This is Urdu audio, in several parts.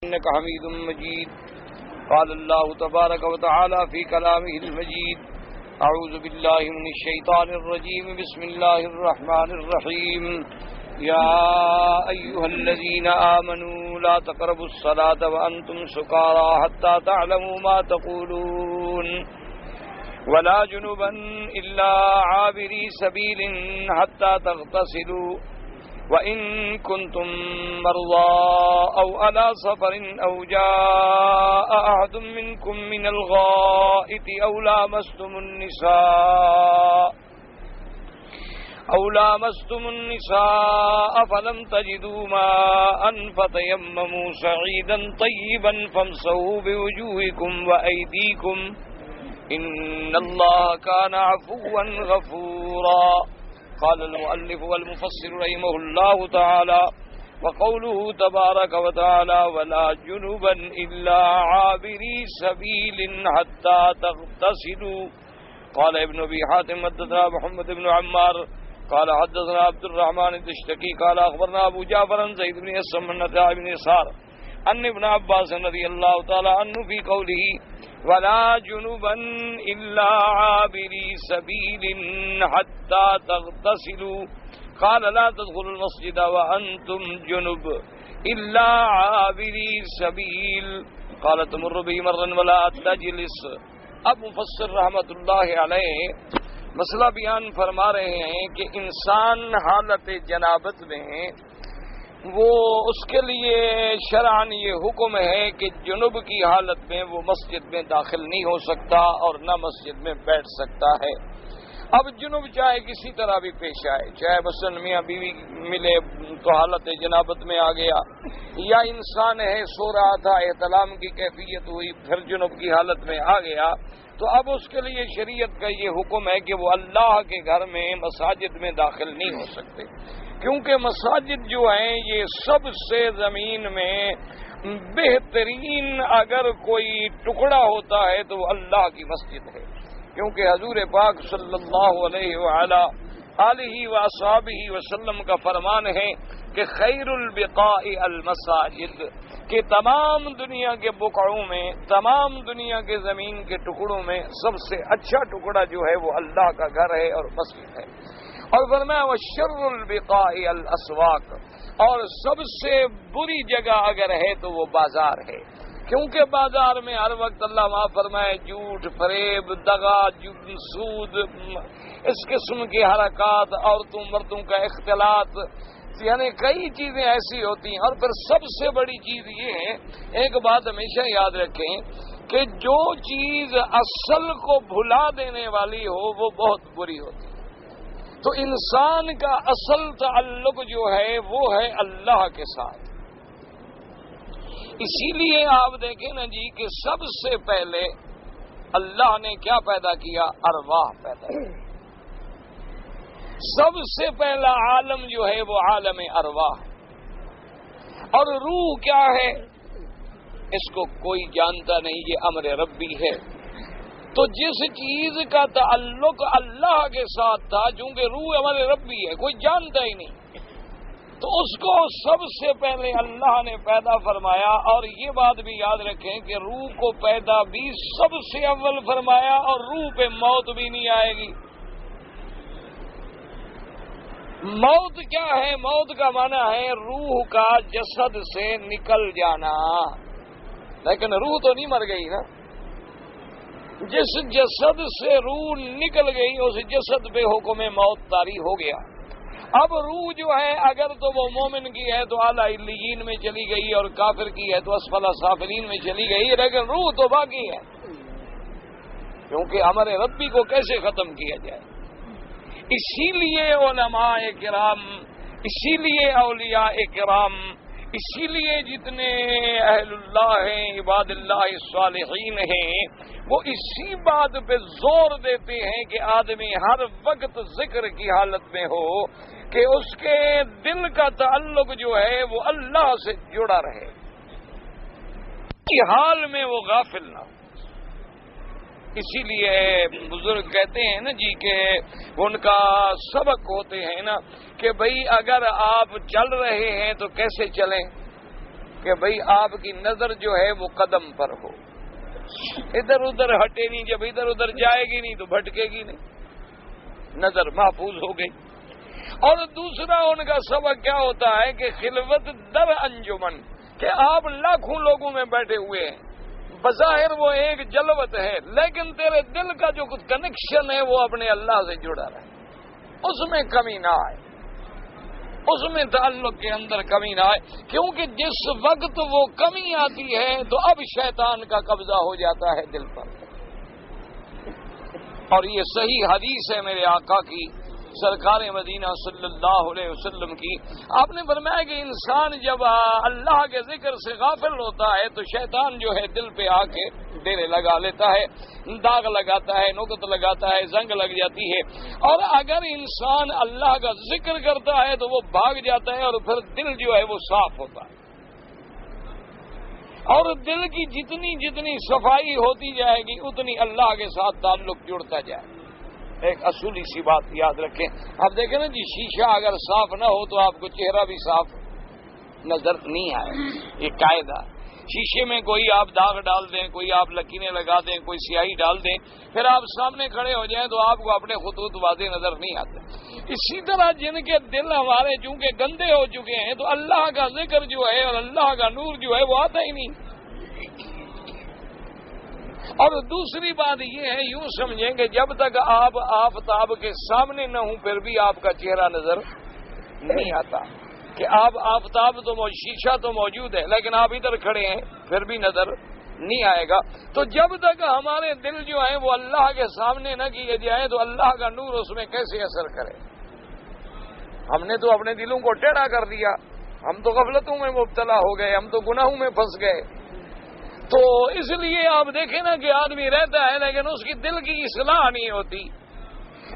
إنك حميد مجيد. قال الله تبارك وتعالى في كلامه المجيد: أعوذ بالله من الشيطان الرجيم. بسم الله الرحمن الرحيم. يا أيها الذين آمنوا لا تقربوا الصلاة وأنتم سكارى حتى تعلموا ما تقولون ولا جنبا إلا عابري سبيل حتى تغتسلوا وإن كنتم مرضى أو على سفر أو جاء أحد منكم من الغائط أو لامستم النساء فلم تجدوا ماء فتيمموا صعيدا طيبا فامسحوا بوجوهكم وأيديكم إن الله كان عفوا غفورا. قال المؤلف والمفسر رحمه الله تعالى: وقوله تبارك وتعالى: ولا جنبا إلا عابري سبيل حتى تغتسلوا. قال ابن أبي حاتم: حدثنا محمد بن عمار قال حدثنا عبد الرحمن الدشتقي قال أخبرنا أبو جعفر زيد بن أسلم بن عطاء بن يسار أن ابن عباس رضي الله تعالى عنه في قوله ولا جنبا إلا عابري سبيل حتى تغتسلوا قال لا تدخلوا المسجد وأنتم جنب إلا عابري سبيل قال تمر به مرا ولا تجلس. اب مفسر رحمت اللہ علیہ مسئلہ بیان فرما رہے ہیں کہ انسان حالت جنابت میں وہ اس کے لیے شرعاً یہ حکم ہے کہ جنوب کی حالت میں وہ مسجد میں داخل نہیں ہو سکتا اور نہ مسجد میں بیٹھ سکتا ہے. اب جنوب چاہے کسی طرح بھی پیش آئے، چاہے مثلا میاں بیوی ملے تو حالت جنابت میں آ گیا، یا انسان ہے سو رہا تھا احتلام کی کیفیت ہوئی پھر جنوب کی حالت میں آ گیا، تو اب اس کے لیے شریعت کا یہ حکم ہے کہ وہ اللہ کے گھر میں مساجد میں داخل نہیں ہو سکتے، کیونکہ مساجد جو ہیں یہ سب سے زمین میں بہترین اگر کوئی ٹکڑا ہوتا ہے تو وہ اللہ کی مسجد ہے، کیونکہ حضور پاک صلی اللہ علیہ آلہ وصحبہ وسلم کا فرمان ہے کہ خیر البقاء المساجد، کہ تمام دنیا کے بقعوں میں، تمام دنیا کے زمین کے ٹکڑوں میں سب سے اچھا ٹکڑا جو ہے وہ اللہ کا گھر ہے اور مسجد ہے. اور فرمایا وشر البقاء الاسواق، اور سب سے بری جگہ اگر ہے تو وہ بازار ہے، کیونکہ بازار میں ہر وقت اللہ وہاں فرمائے جھوٹ، فریب، دغا، سود، اس قسم کی حرکات، عورتوں مردوں کا اختلاط، یعنی کئی چیزیں ایسی ہوتی ہیں. اور پھر سب سے بڑی چیز یہ ہے، ایک بات ہمیشہ یاد رکھیں کہ جو چیز اصل کو بھلا دینے والی ہو وہ بہت بری ہوتی ہے. تو انسان کا اصل تعلق جو ہے وہ ہے اللہ کے ساتھ. اسی لیے آپ دیکھیں نا جی کہ سب سے پہلے اللہ نے کیا پیدا کیا؟ ارواح پیدا کی. سب سے پہلا عالم جو ہے وہ عالم ارواح ہے. اور روح کیا ہے اس کو کوئی جانتا نہیں، یہ امر ربی ہے. تو جس چیز کا تعلق اللہ کے ساتھ تھا، چونکہ روح امر ربی ہے، کوئی جانتا ہی نہیں، تو اس کو سب سے پہلے اللہ نے پیدا فرمایا. اور یہ بات بھی یاد رکھیں کہ روح کو پیدا بھی سب سے اول فرمایا، اور روح پہ موت بھی نہیں آئے گی. موت کیا ہے؟ موت کا معنی ہے روح کا جسد سے نکل جانا، لیکن روح تو نہیں مر گئی نا. جس جسد سے روح نکل گئی اس جسد پہ حکم موت طاری ہو گیا. اب روح جو ہے اگر تو وہ مومن کی ہے تو اعلیٰ علیین میں چلی گئی، اور کافر کی ہے تو اسفل سافلین میں چلی گئی، لیکن روح تو باقی ہے، کیونکہ امر ربی کو کیسے ختم کیا جائے. اسی لیے علماء کرام، اسی لیے اولیاء کرام، اسی لیے جتنے اہل اللہ ہیں، عباد اللہ الصالحین ہیں، وہ اسی بات پہ زور دیتے ہیں کہ آدمی ہر وقت ذکر کی حالت میں ہو، کہ اس کے دل کا تعلق جو ہے وہ اللہ سے جڑا رہے، کی حال میں وہ غافل نہ ہو. اسی لیے بزرگ کہتے ہیں نا جی کہ ان کا سبق ہوتے ہیں نا کہ بھئی اگر آپ چل رہے ہیں تو کیسے چلیں؟ کہ بھئی آپ کی نظر جو ہے وہ قدم پر ہو، ادھر ادھر ہٹے نہیں، جب ادھر ادھر جائے گی نہیں تو بھٹکے گی نہیں، نظر محفوظ ہو گئی۔ اور دوسرا ان کا سبق کیا ہوتا ہے کہ خلوت در انجمن، کہ آپ لاکھوں لوگوں میں بیٹھے ہوئے ہیں، بظاہر وہ ایک جلوت ہے، لیکن تیرے دل کا جو کچھ کنیکشن ہے وہ اپنے اللہ سے جڑا رہے، اس میں کمی نہ آئے، اس میں تعلق کے اندر کمی نہ آئے، کیونکہ جس وقت وہ کمی آتی ہے تو اب شیطان کا قبضہ ہو جاتا ہے دل پر۔ اور یہ صحیح حدیث ہے میرے آقا کی، سرکار مدینہ صلی اللہ علیہ وسلم کی۔ آپ نے فرمایا کہ انسان جب اللہ کے ذکر سے غافل ہوتا ہے تو شیطان جو ہے دل پہ آ کے ڈیرے لگا لیتا ہے، داغ لگاتا ہے، نقط لگاتا ہے، زنگ لگ جاتی ہے۔ اور اگر انسان اللہ کا ذکر کرتا ہے تو وہ بھاگ جاتا ہے اور پھر دل جو ہے وہ صاف ہوتا ہے۔ اور دل کی جتنی صفائی ہوتی جائے گی اتنی اللہ کے ساتھ تعلق جڑتا جائے۔ ایک اصولی سی بات یاد رکھیں، آپ دیکھیں نا جی، شیشہ اگر صاف نہ ہو تو آپ کو چہرہ بھی صاف نظر نہیں آئے، یہ قاعدہ۔ شیشے میں کوئی آپ داغ ڈال دیں، کوئی آپ لکیریں لگا دیں، کوئی سیاہی ڈال دیں، پھر آپ سامنے کھڑے ہو جائیں تو آپ کو اپنے خطوط واضح نظر نہیں آتے۔ اسی طرح جن کے دل ہمارے چونکہ گندے ہو چکے ہیں تو اللہ کا ذکر جو ہے اور اللہ کا نور جو ہے وہ آتا ہی نہیں۔ اور دوسری بات یہ ہے، یوں سمجھیں کہ جب تک آپ آفتاب کے سامنے نہ ہوں پھر بھی آپ کا چہرہ نظر نہیں آتا، کہ آپ آفتاب تو شیشہ تو موجود ہے لیکن آپ ادھر کھڑے ہیں پھر بھی نظر نہیں آئے گا۔ تو جب تک ہمارے دل جو ہیں وہ اللہ کے سامنے نہ کیے جائیں تو اللہ کا نور اس میں کیسے اثر کرے؟ ہم نے تو اپنے دلوں کو ٹیڑھا کر دیا، ہم تو غفلتوں میں مبتلا ہو گئے، ہم تو گناہوں میں پھنس گئے۔ تو اس لیے آپ دیکھیں نا کہ آدمی رہتا ہے لیکن اس کی دل کی اصلاح نہیں ہوتی۔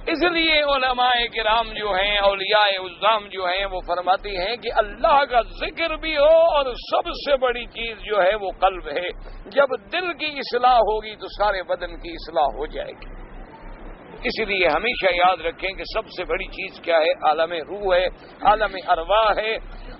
اس لیے علماء کرام جو ہیں، اولیاء عظام جو ہیں، وہ فرماتی ہیں کہ اللہ کا ذکر بھی ہو اور سب سے بڑی چیز جو ہے وہ قلب ہے۔ جب دل کی اصلاح ہوگی تو سارے بدن کی اصلاح ہو جائے گی۔ اس لیے ہمیشہ یاد رکھیں کہ سب سے بڑی چیز کیا ہے؟ عالم روح ہے، عالم ارواح ہے،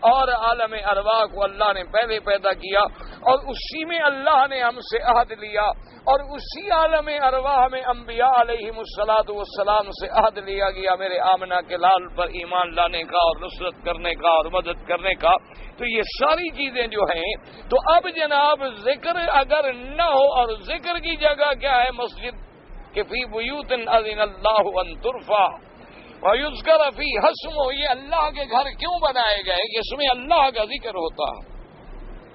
اور عالم ارواح کو اللہ نے پہلے پیدا کیا اور اسی میں اللہ نے ہم سے عہد لیا، اور اسی عالم ارواح میں انبیاء علیہم الصلاۃ والسلام سے عہد لیا گیا میرے آمنہ کے لال پر ایمان لانے کا اور نصرت کرنے کا اور مدد کرنے کا۔ تو یہ ساری چیزیں جو ہیں، تو اب جناب ذکر اگر نہ ہو، اور ذکر کی جگہ کیا ہے؟ مسجد، کہ فی بیوت اذن اللہ ان ترفع ویذکر فیہا اسمہ، یہ اللہ کے گھر کیوں بنائے گئے کہ اس میں اللہ کا ذکر ہوتا ہے۔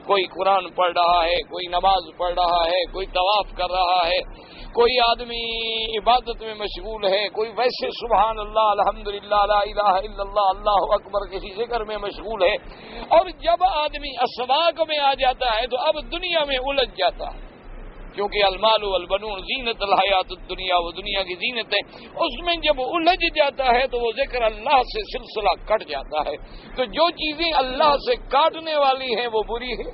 کوئی قرآن پڑھ رہا ہے، کوئی نماز پڑھ رہا ہے، کوئی طواف کر رہا ہے، کوئی آدمی عبادت میں مشغول ہے، کوئی ویسے سبحان اللہ الحمدللہ لا الہ الا اللہ اللہ اکبر کسی ذکر میں مشغول ہے۔ اور جب آدمی اسواق میں آ جاتا ہے تو اب دنیا میں الجھ جاتا ہے، کیونکہ المال والبنون زینت الحیات الدنیا، وہ دنیا کی زینت ہے، اس میں جب الجھ جاتا ہے تو وہ ذکر اللہ سے سلسلہ کٹ جاتا ہے۔ تو جو چیزیں اللہ سے کاٹنے والی ہیں وہ بری ہے،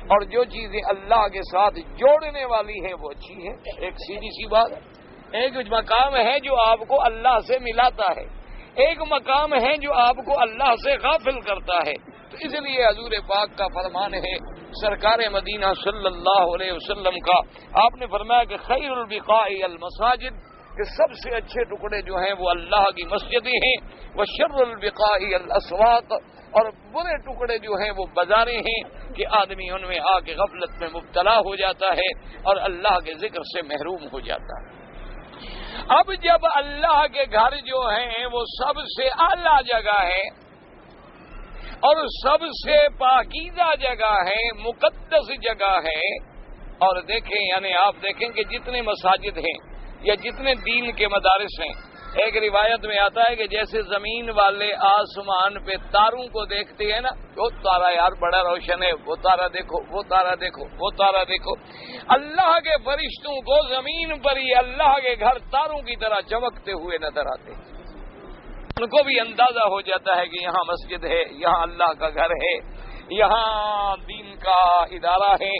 اور جو چیزیں اللہ کے ساتھ جوڑنے والی ہیں وہ اچھی ہیں۔ ایک سیدھی سی بات، ایک مقام ہے جو آپ کو اللہ سے ملاتا ہے، ایک مقام ہے جو آپ کو اللہ سے غافل کرتا ہے۔ تو اس لیے حضور پاک کا فرمان ہے، سرکار مدینہ صلی اللہ علیہ وسلم کا، آپ نے فرمایا کہ خیر البقاء المساجد، کہ سب سے اچھے ٹکڑے جو ہیں وہ اللہ کی مسجدیں ہیں، وشر البقاء الاسواق، اور برے ٹکڑے جو ہیں وہ بازاریں ہیں، کہ آدمی ان میں آ کے غفلت میں مبتلا ہو جاتا ہے اور اللہ کے ذکر سے محروم ہو جاتا ہے۔ اب جب اللہ کے گھر جو ہیں وہ سب سے اعلیٰ جگہ ہے اور سب سے پاکیزہ جگہ ہے، مقدس جگہ ہے، اور دیکھیں یعنی آپ دیکھیں کہ جتنے مساجد ہیں یا جتنے دین کے مدارس ہیں، ایک روایت میں آتا ہے کہ جیسے زمین والے آسمان پہ تاروں کو دیکھتے ہیں نا، وہ تارا یار بڑا روشن ہے، وہ تارا دیکھو، وہ تارا دیکھو، وہ تارا دیکھو، اللہ کے فرشتوں کو زمین پر ہی اللہ کے گھر تاروں کی طرح چمکتے ہوئے نظر آتے ہیں۔ ان کو بھی اندازہ ہو جاتا ہے کہ یہاں مسجد ہے، یہاں اللہ کا گھر ہے، یہاں دین کا ادارہ ہے،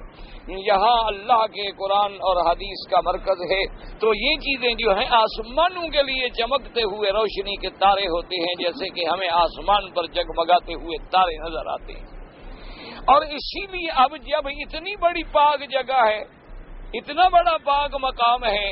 یہاں اللہ کے قرآن اور حدیث کا مرکز ہے۔ تو یہ چیزیں جو ہیں آسمانوں کے لیے چمکتے ہوئے روشنی کے تارے ہوتے ہیں، جیسے کہ ہمیں آسمان پر جگمگاتے ہوئے تارے نظر آتے ہیں۔ اور اسی لیے اب جب اتنی بڑی پاک جگہ ہے، اتنا بڑا پاک مقام ہے،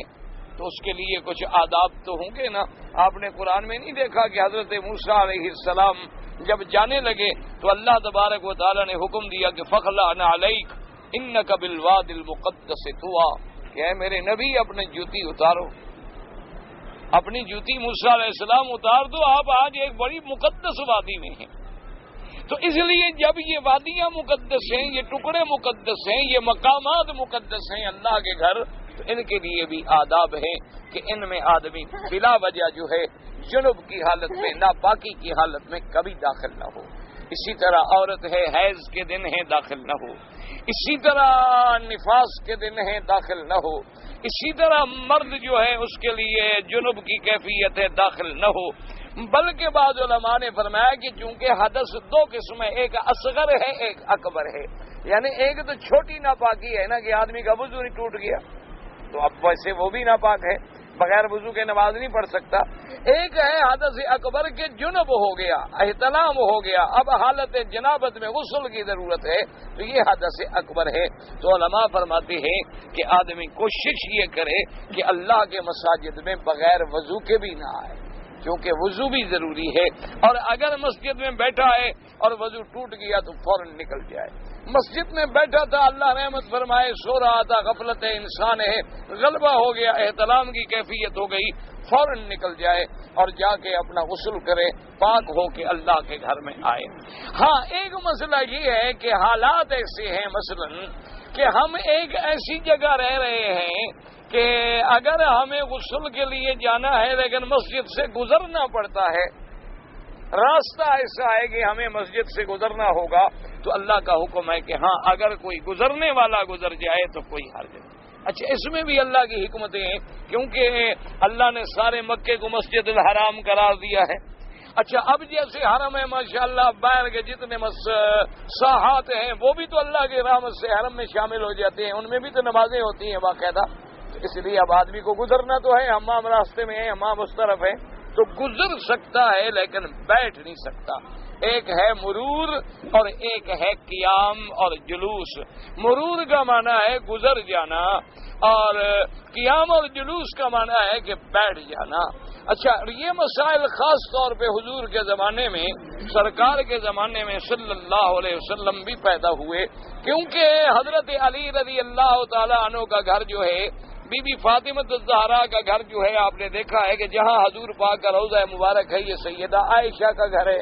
تو اس کے لیے کچھ آداب تو ہوں گے نا۔ آپ نے قرآن میں نہیں دیکھا کہ حضرت موسیٰ علیہ السلام جب جانے لگے تو اللہ تبارک و تعالی نے حکم دیا کہ فخلعنا علیک انک بالواد المقدس طویٰ، کہ اے میرے نبی اپنے جوتی اتارو، اپنی جوتی موسیٰ علیہ السلام اتار دو، آپ آج ایک بڑی مقدس وادی میں ہیں۔ تو اس لیے جب یہ وادیاں مقدس ہیں، یہ ٹکڑے مقدس ہیں، یہ مقامات مقدس ہیں اللہ کے گھر، تو ان کے لیے بھی آداب ہیں کہ ان میں آدمی بلا وجہ جو ہے جنب کی حالت میں، ناپاکی کی حالت میں کبھی داخل نہ ہو۔ اسی طرح عورت ہے، حیض کے دن ہے، داخل نہ ہو۔ اسی طرح نفاس کے دن ہے، داخل نہ ہو۔ اسی طرح مرد جو ہے اس کے لیے جنب کی کیفیت ہے، داخل نہ ہو۔ بلکہ بعض علماء نے فرمایا کہ چونکہ حدث دو قسم ہے، ایک اصغر ہے، ایک اکبر ہے، یعنی ایک تو چھوٹی ناپاکی ہے نا کہ آدمی کا وضو ہی ٹوٹ گیا، تو اب ویسے وہ بھی ناپاک ہے، بغیر وضو کے نماز نہیں پڑھ سکتا۔ ایک ہے حدث اکبر کے جنب ہو گیا، احتلام ہو گیا، اب حالت جنابت میں غسل کی ضرورت ہے، تو یہ حدث اکبر ہے۔ تو علماء فرماتے ہیں کہ آدمی کوشش یہ کرے کہ اللہ کے مساجد میں بغیر وضو کے بھی نہ آئے، کیونکہ وضو بھی ضروری ہے، اور اگر مسجد میں بیٹھا ہے اور وضو ٹوٹ گیا تو فوراً نکل جائے۔ مسجد میں بیٹھا تھا، اللہ رحمت فرمائے، سو رہا تھا، غفلت انسان ہے، غلبہ ہو گیا، احتلام کی کیفیت ہو گئی، فوراً نکل جائے اور جا کے اپنا غسل کرے، پاک ہو کے اللہ کے گھر میں آئے۔ ہاں ایک مسئلہ یہ ہے کہ حالات ایسے ہیں مثلاً کہ ہم ایک ایسی جگہ رہ رہے ہیں کہ اگر ہمیں غسل کے لیے جانا ہے لیکن مسجد سے گزرنا پڑتا ہے، راستہ ایسا ہے کہ ہمیں مسجد سے گزرنا ہوگا، تو اللہ کا حکم ہے کہ ہاں اگر کوئی گزرنے والا گزر جائے تو کوئی حرج نہیں۔ اچھا اس میں بھی اللہ کی حکمتیں ہیں، کیونکہ اللہ نے سارے مکے کو مسجد الحرام قرار دیا ہے۔ اچھا اب جیسے حرم ہے ماشاءاللہ، باہر کے جتنے ساحات ہیں وہ بھی تو اللہ کی رحمت سے حرم میں شامل ہو جاتے ہیں، ان میں بھی تو نمازیں ہوتی ہیں باقاعدہ، اس لیے اب آدمی کو گزرنا تو ہے، حمام راستے میں ہے، حمام اس طرف ہے، تو گزر سکتا ہے لیکن بیٹھ نہیں سکتا۔ ایک ہے مرور اور ایک ہے قیام اور جلوس۔ مرور کا معنی ہے گزر جانا، اور قیام اور جلوس کا معنی ہے کہ بیٹھ جانا۔ اچھا یہ مسائل خاص طور پہ حضور کے زمانے میں، سرکار کے زمانے میں صلی اللہ علیہ وسلم بھی پیدا ہوئے، کیونکہ حضرت علی رضی اللہ تعالی عنہ کا گھر جو ہے، بی بی فاطمہ الزہرا کا گھر جو ہے، آپ نے دیکھا ہے کہ جہاں حضور پاک کا روضہ مبارک ہے، یہ سیدہ عائشہ کا گھر ہے۔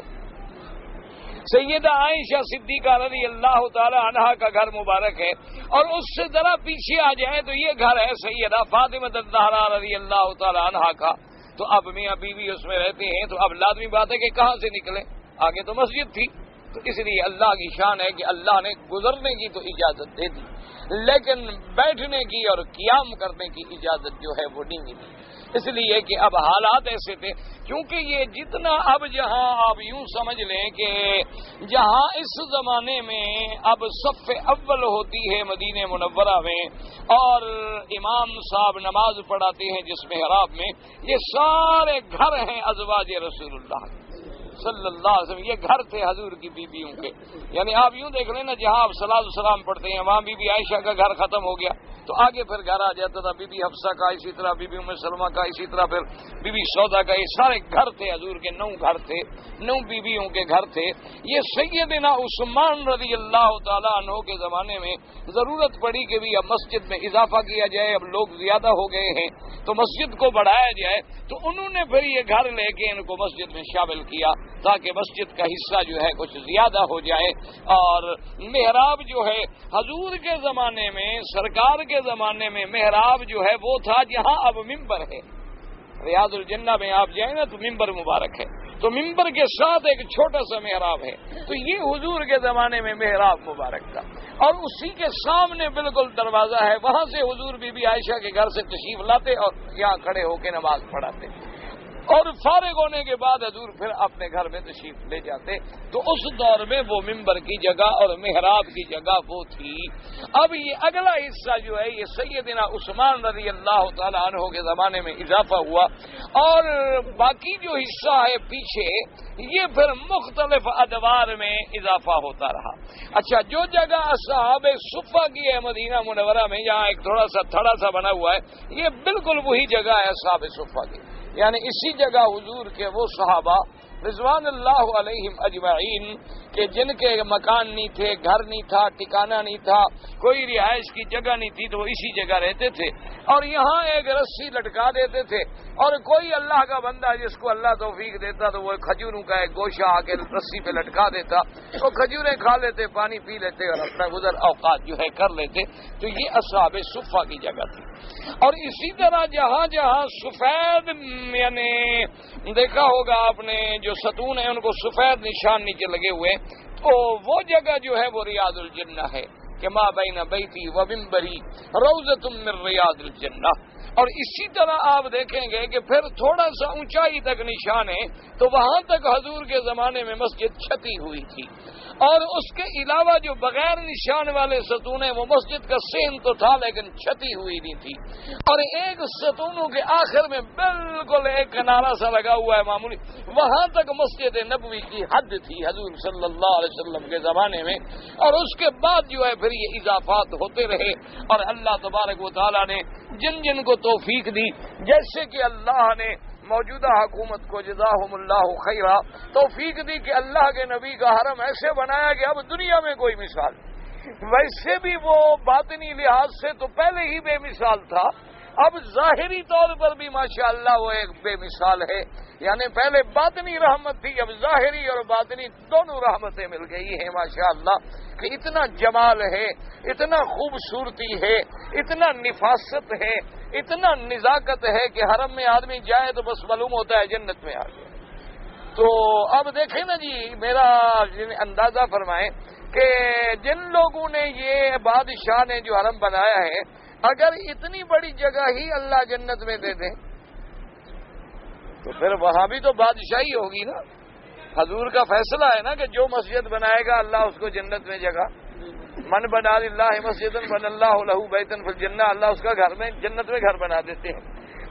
سیدہ عائشہ صدیقہ رضی اللہ تعالی عنہا کا گھر مبارک ہے، اور اس سے ذرا پیچھے آ جائیں تو یہ گھر ہے سیدہ فاطمہ الزہرا رضی اللہ تعالی عنہا کا۔ تو اب میاں بیوی اس میں رہتے ہیں، تو اب لازمی بات ہے کہ کہاں سے نکلیں، آگے تو مسجد تھی، تو اس لیے اللہ کی شان ہے کہ اللہ نے گزرنے کی تو اجازت دے دی، لیکن بیٹھنے کی اور قیام کرنے کی اجازت جو ہے وہ نہیں ملی، اس لیے کہ اب حالات ایسے تھے، کیونکہ یہ جتنا اب جہاں آپ یوں سمجھ لیں کہ جہاں اس زمانے میں اب صف اول ہوتی ہے مدینہ منورہ میں، اور امام صاحب نماز پڑھاتے ہیں جس محراب میں، یہ سارے گھر ہیں ازواج رسول اللہ صلی اللہ علیہ وسلم، یہ گھر تھے حضور کی بیویوں کے، یعنی آپ یوں دیکھ لیں نا، جہاں آپ صلاۃ السلام پڑھتے ہیں وہاں بی بی عائشہ کا گھر ختم ہو گیا تو آگے پھر گھر آ جاتا تھا بی بی حفصہ کا، اسی طرح بی بی ام سلمہ کا، اسی طرح پھر بی بی سودا کا، یہ سارے گھر تھے حضور کے، 9 گھر تھے، 9 بیویوں کے گھر تھے۔ یہ سیدنا عثمان رضی اللہ تعالیٰ عنہ کے زمانے میں ضرورت پڑی کہ بھی اب مسجد میں اضافہ کیا جائے، اب لوگ زیادہ ہو گئے ہیں تو مسجد کو بڑھایا جائے، تو انہوں نے پھر یہ گھر لے کے ان کو مسجد میں شامل کیا تاکہ مسجد کا حصہ جو ہے کچھ زیادہ ہو جائے۔ اور محراب جو ہے حضور کے زمانے میں، سرکار کے زمانے میں محراب جو ہے وہ تھا جہاں اب ممبر ہے، ریاض الجنہ میں آپ جائیں نا تو ممبر مبارک ہے، تو ممبر کے ساتھ ایک چھوٹا سا محراب ہے، تو یہ حضور کے زمانے میں محراب مبارک تھا، اور اسی کے سامنے بالکل دروازہ ہے، وہاں سے حضور بی بی عائشہ کے گھر سے تشریف لاتے اور یہاں کھڑے ہو کے نماز پڑھاتے۔ اور فارغ ہونے کے بعد حضور پھر اپنے گھر میں تشریف لے جاتے. تو اس دور میں وہ ممبر کی جگہ اور محراب کی جگہ وہ تھی. اب یہ اگلا حصہ جو ہے یہ سیدنا عثمان رضی اللہ تعالی عنہ کے زمانے میں اضافہ ہوا، اور باقی جو حصہ ہے پیچھے یہ پھر مختلف ادوار میں اضافہ ہوتا رہا. اچھا، جو جگہ اصحاب صفہ کی ہے مدینہ منورہ میں، جہاں ایک تھوڑا سا تھڑا سا بنا ہوا ہے، یہ بالکل وہی جگہ ہے اصحاب صفہ کی. یعنی اسی جگہ حضور کے وہ صحابہ رضوان اللہ علیہم اجمعین کہ جن کے مکان نہیں تھے، گھر نہیں تھا، ٹھکانہ نہیں تھا، کوئی رہائش کی جگہ نہیں تھی، تو وہ اسی جگہ رہتے تھے اور یہاں ایک رسی لٹکا دیتے تھے. اور کوئی اللہ کا بندہ جس کو اللہ توفیق دیتا تو وہ کھجوروں کا ایک گوشہ آ کے رسی پہ لٹکا دیتا، تو کھجوریں کھا لیتے، پانی پی لیتے اور اپنا گزر اوقات جو ہے کر لیتے. تو یہ اصحاب صفہ کی جگہ تھی. اور اسی طرح جہاں جہاں سفید، یعنی دیکھا ہوگا آپ نے جو ستون ہیں ان کو سفید نشان نیچے لگے ہوئے، تو وہ جگہ جو ہے وہ ریاض الجنہ ہے کہ ما بین بیتی و منبری روضۃ من ریاض الجنہ. اور اسی طرح آپ دیکھیں گے کہ پھر تھوڑا سا اونچائی تک نشان ہے، تو وہاں تک حضور کے زمانے میں مسجد چھتی ہوئی تھی. اور اس کے علاوہ جو بغیر نشان والے ستون ہیں وہ مسجد کا سین تو تھا لیکن چھتی ہوئی نہیں تھی. اور ایک ستونوں کے آخر میں بالکل ایک کنارہ سا لگا ہوا ہے معمولی، وہاں تک مسجد نبوی کی حد تھی حضور صلی اللہ علیہ وسلم کے زمانے میں. اور اس کے بعد جو ہے پھر یہ اضافات ہوتے رہے، اور اللہ تبارک و تعالیٰ نے جن جن کو توفیق دی، جیسے کہ اللہ نے موجودہ حکومت کو جزاہم اللہ خیرہ توفیق دی کہ اللہ کے نبی کا حرم ایسے بنایا کہ اب دنیا میں کوئی مثال. ویسے بھی وہ باطنی لحاظ سے تو پہلے ہی بے مثال تھا، اب ظاہری طور پر بھی ماشاءاللہ وہ ایک بے مثال ہے. یعنی پہلے باطنی رحمت تھی، اب ظاہری اور باطنی دونوں رحمتیں مل گئی ہیں ماشاءاللہ، کہ اتنا جمال ہے، اتنا خوبصورتی ہے، اتنا نفاست ہے، اتنا نزاکت ہے کہ حرم میں آدمی جائے تو بس معلوم ہوتا ہے جنت میں آ گیا. تو اب دیکھیں نا جی، میرا اندازہ فرمائیں کہ جن لوگوں نے یہ بادشاہ نے جو حرم بنایا ہے، اگر اتنی بڑی جگہ ہی اللہ جنت میں دے دیں تو پھر وہاں بھی تو بادشاہی ہوگی نا. حضور کا فیصلہ ہے نا کہ جو مسجد بنائے گا اللہ اس کو جنت میں جگہ. من بنا للہ مسجد بن اللہ لہ بیتن فی الجنہ، اللہ اس کا گھر میں جنت میں گھر بنا دیتے ہیں.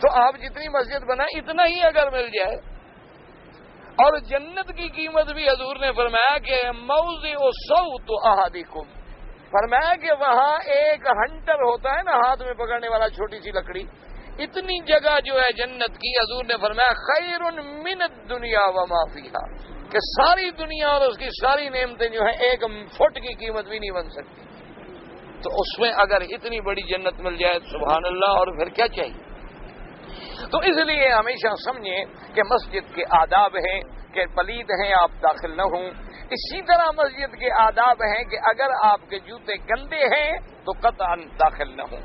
تو آپ جتنی مسجد بنائیں اتنا ہی اگر مل جائے. اور جنت کی قیمت بھی حضور نے فرمایا کہ موضع صوت احدکم، فرمایا کہ وہاں ایک ہنٹر ہوتا ہے نا ہاتھ میں پکڑنے والا چھوٹی سی لکڑی، اتنی جگہ جو ہے جنت کی، حضور نے فرمایا خیر من الدنیا وما فیہا، کہ ساری دنیا اور اس کی ساری نعمتیں جو ہیں ایک فٹ کی قیمت بھی نہیں بن سکتی. تو اس میں اگر اتنی بڑی جنت مل جائے سبحان اللہ، اور پھر کیا چاہیے. تو اس لیے ہمیشہ سمجھیں کہ مسجد کے آداب ہیں کہ پلید ہیں آپ داخل نہ ہوں. اسی طرح مسجد کے آداب ہیں کہ اگر آپ کے جوتے گندے ہیں تو قطعا داخل نہ ہوں،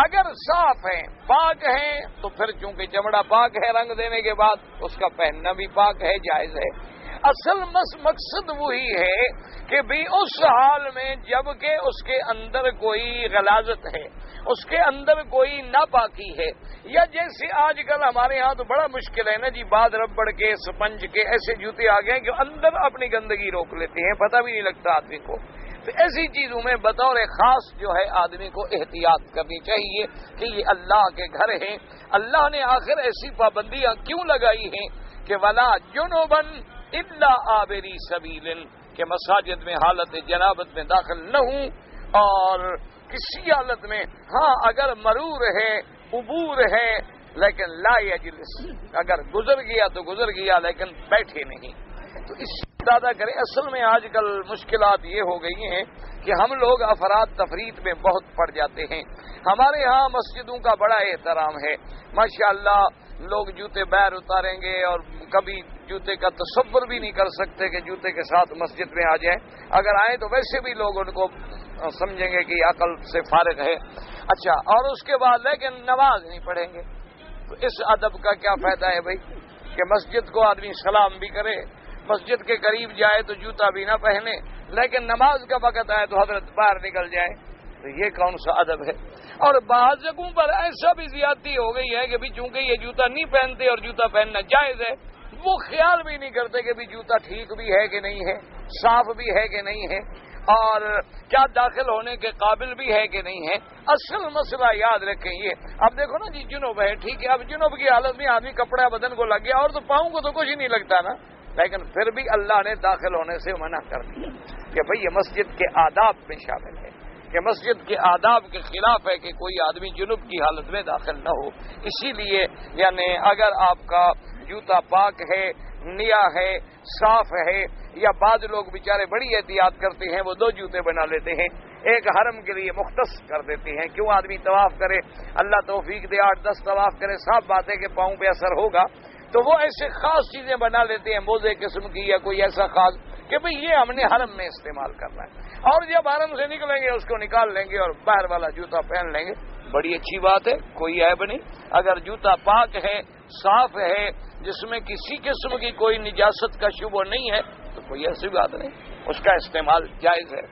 اگر صاف ہیں پاک ہیں تو پھر چونکہ چمڑا پاک ہے رنگ دینے کے بعد اس کا پہننا بھی پاک ہے، جائز ہے. اصل مقصد وہی ہے کہ بھی اس حال میں جب کہ اس کے اندر کوئی غلاظت ہے، اس کے اندر کوئی ناپاکی ہے، یا جیسے آج کل ہمارے ہاں تو بڑا مشکل ہے نا جی، بعد ربڑ کے سپنج کے ایسے جوتے آ گئے کہ اندر اپنی گندگی روک لیتے ہیں، پتہ بھی نہیں لگتا آدمی کو. تو ایسی چیزوں میں بطور خاص جو ہے آدمی کو احتیاط کرنی چاہیے کہ یہ اللہ کے گھر ہیں. اللہ نے آخر ایسی پابندیاں کیوں لگائی ہیں کہ ولا جنوبن الا عابری سبیل، کہ مساجد میں حالت جنابت میں داخل نہ ہوں، اور کسی حالت میں ہاں اگر مرور ہے عبور ہے لیکن لا یجلس، اگر گزر گیا تو گزر گیا لیکن بیٹھے نہیں. تو اس زیادہ کریں. اصل میں آج کل مشکلات یہ ہو گئی ہیں کہ ہم لوگ افراد تفریط میں بہت پڑ جاتے ہیں. ہمارے ہاں مسجدوں کا بڑا احترام ہے ماشاءاللہ، لوگ جوتے بیر اتاریں گے اور کبھی جوتے کا تصور بھی نہیں کر سکتے کہ جوتے کے ساتھ مسجد میں آ جائیں. اگر آئیں تو ویسے بھی لوگ ان کو سمجھیں گے کہ عقل سے فارغ ہے. اچھا، اور اس کے بعد لیکن نماز نہیں پڑھیں گے. تو اس ادب کا کیا فائدہ ہے بھائی کہ مسجد کو آدمی سلام بھی کرے، مسجد کے قریب جائے تو جوتا بھی نہ پہنے، لیکن نماز کا وقت آئے تو حضرت باہر نکل جائے. تو یہ کون سا ادب ہے؟ اور بعض جگہوں پر ایسا بھی زیادتی ہو گئی ہے کہ بھی چونکہ یہ جوتا نہیں پہنتے اور جوتا پہننا جائز ہے، وہ خیال بھی نہیں کرتے کہ بھی جوتا ٹھیک بھی ہے کہ نہیں ہے، صاف بھی ہے کہ نہیں ہے، اور کیا داخل ہونے کے قابل بھی ہے کہ نہیں ہے۔ اصل مسئلہ یاد رکھیں یہ، اب دیکھو نا جی جنوب ہے، ٹھیک ہے، اب جنوب کی حالت میں آدمی کپڑا بدن کو لگ گیا اور تو پاؤں کو تو کچھ ہی نہیں لگتا نا، لیکن پھر بھی اللہ نے داخل ہونے سے منع کر دیا کہ بھئی یہ مسجد کے آداب میں شامل ہے، کہ مسجد کے آداب کے خلاف ہے کہ کوئی آدمی جنوب کی حالت میں داخل نہ ہو۔ اسی لیے یعنی اگر آپ کا جوتا پاک ہے، نیا ہے، صاف ہے، یا بعض لوگ بیچارے بڑی احتیاط کرتے ہیں، وہ 2 جوتے بنا لیتے ہیں، ایک حرم کے لیے مختص کر دیتے ہیں۔ کیوں آدمی طواف کرے، اللہ توفیق دے 8-10 طواف کرے، صاف بات ہے کہ پاؤں پہ اثر ہوگا، تو وہ ایسے خاص چیزیں بنا لیتے ہیں موزے قسم کی یا کوئی ایسا خاص کہ بھئی یہ ہم نے حرم میں استعمال کرنا ہے، اور جب حرم سے نکلیں گے اس کو نکال لیں گے اور باہر والا جوتا پہن لیں گے۔ بڑی اچھی بات ہے، کوئی عیب نہیں۔ اگر جوتا پاک ہے، صاف ہے، جس میں کسی قسم کی کوئی نجاست کا شبہ نہیں ہے، تو کوئی ایسی بات نہیں، اس کا استعمال جائز ہے۔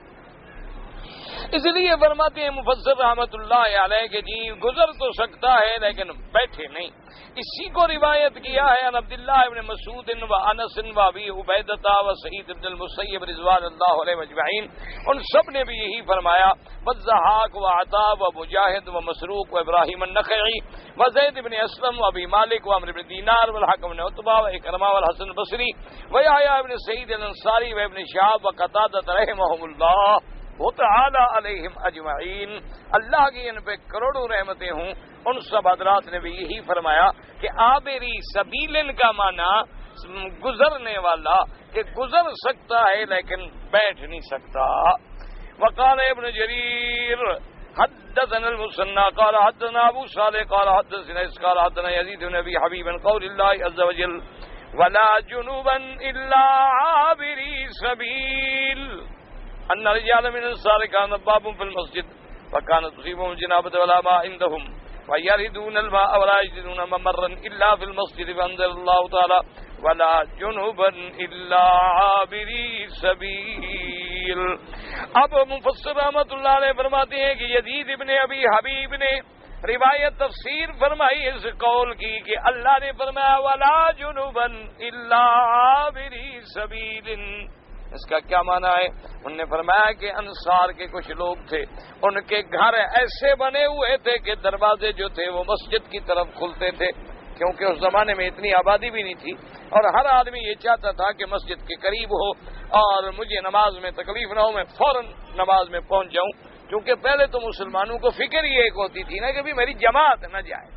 اس لیے فرماتے ہیں مفسر رحمت اللہ علیہ کہ جی گزر تو سکتا ہے لیکن بیٹھے نہیں۔ اسی کو روایت کیا ہے ان عبداللہ ابن مسعود و انس و ابی عبیدہ و سعید بن المسیب رضوان اللہ علیہ اجمعین، ان سب نے بھی یہی فرمایا۔ والضحاک و عطا و مجاہد و مسروق و ابراہیم النخعی و زید بن اسلم و ابی مالک و عمرو بن دینار والحکم بن عتبہ و اکرمہ والحسن البصری و یحییٰ بن سعید الانصاری و ابن شہاب و قتادہ رحمہم اللہ تعالی علیہم اجمعین، اللہ کی ان پہ کروڑوں رحمتیں ہوں، ان سب حضرات نے بھی یہی فرمایا کہ عابری سبیل کا معنی گزرنے والا، کہ گزر سکتا ہے لیکن بیٹھ نہیں سکتا۔ وقال ابن جریر حدثنا المثنى قال حدثنا ابو صالح قال حدثنا اسقال حدثنا يزيد بن ابي حبيب قول الله عز وجل ولا جنوبا الا عابري سبيل ان رجال من الانصار كانوا باب في المسجد فكانت تصيبهم الجنابة ولا ماء عندهم ويردون الماء ولا يجدون ممرا الا في المسجد فانزل الله تعالى ولا جنوبا الا عابري سبيل۔ اب مفسر رحمۃ اللہ علیہ فرماتے ہیں کہ یزید ابن ابی حبیب نے روایت تفسیر فرمائی اس قول کی کہ اللہ نے فرمایا ولا جنوبا الا عابري سبيل، اس کا کیا معنی ہے؟ انہوں نے فرمایا کہ انصار کے کچھ لوگ تھے، ان کے گھر ایسے بنے ہوئے تھے کہ دروازے جو تھے وہ مسجد کی طرف کھلتے تھے، کیونکہ اس زمانے میں اتنی آبادی بھی نہیں تھی اور ہر آدمی یہ چاہتا تھا کہ مسجد کے قریب ہو اور مجھے نماز میں تکلیف نہ ہو، میں فوراً نماز میں پہنچ جاؤں، کیونکہ پہلے تو مسلمانوں کو فکر ہی ایک ہوتی تھی نا کہ بھی میری جماعت نہ جائے۔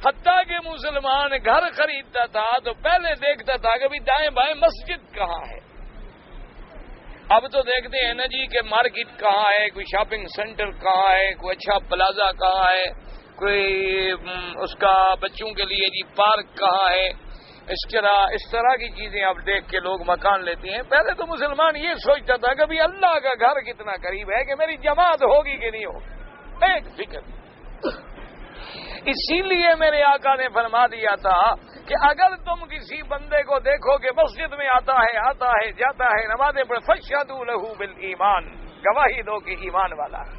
حتیٰ کہ مسلمان گھر خریدتا تھا تو پہلے دیکھتا تھا کہ بھی دائیں بائیں مسجد کہاں ہے۔ اب تو دیکھتے ہیں نا جی کہ مارکیٹ کہاں ہے، کوئی شاپنگ سینٹر کہاں ہے، کوئی اچھا پلازا کہاں ہے، کوئی اس کا بچوں کے لیے جی پارک کہاں ہے، اس طرح کی چیزیں اب دیکھ کے لوگ مکان لیتے ہیں۔ پہلے تو مسلمان یہ سوچتا تھا کہ بھی اللہ کا گھر کتنا قریب ہے کہ میری جماعت ہوگی کہ نہیں ہوگی، ایک فکر۔ اسی لیے میرے آقا نے فرما دیا تھا کہ اگر تم کسی بندے کو دیکھو کہ مسجد میں آتا ہے جاتا ہے نمازیں پڑھ فاشهدوا له بالایمان، گواہی دو کہ ایمان والا ہے،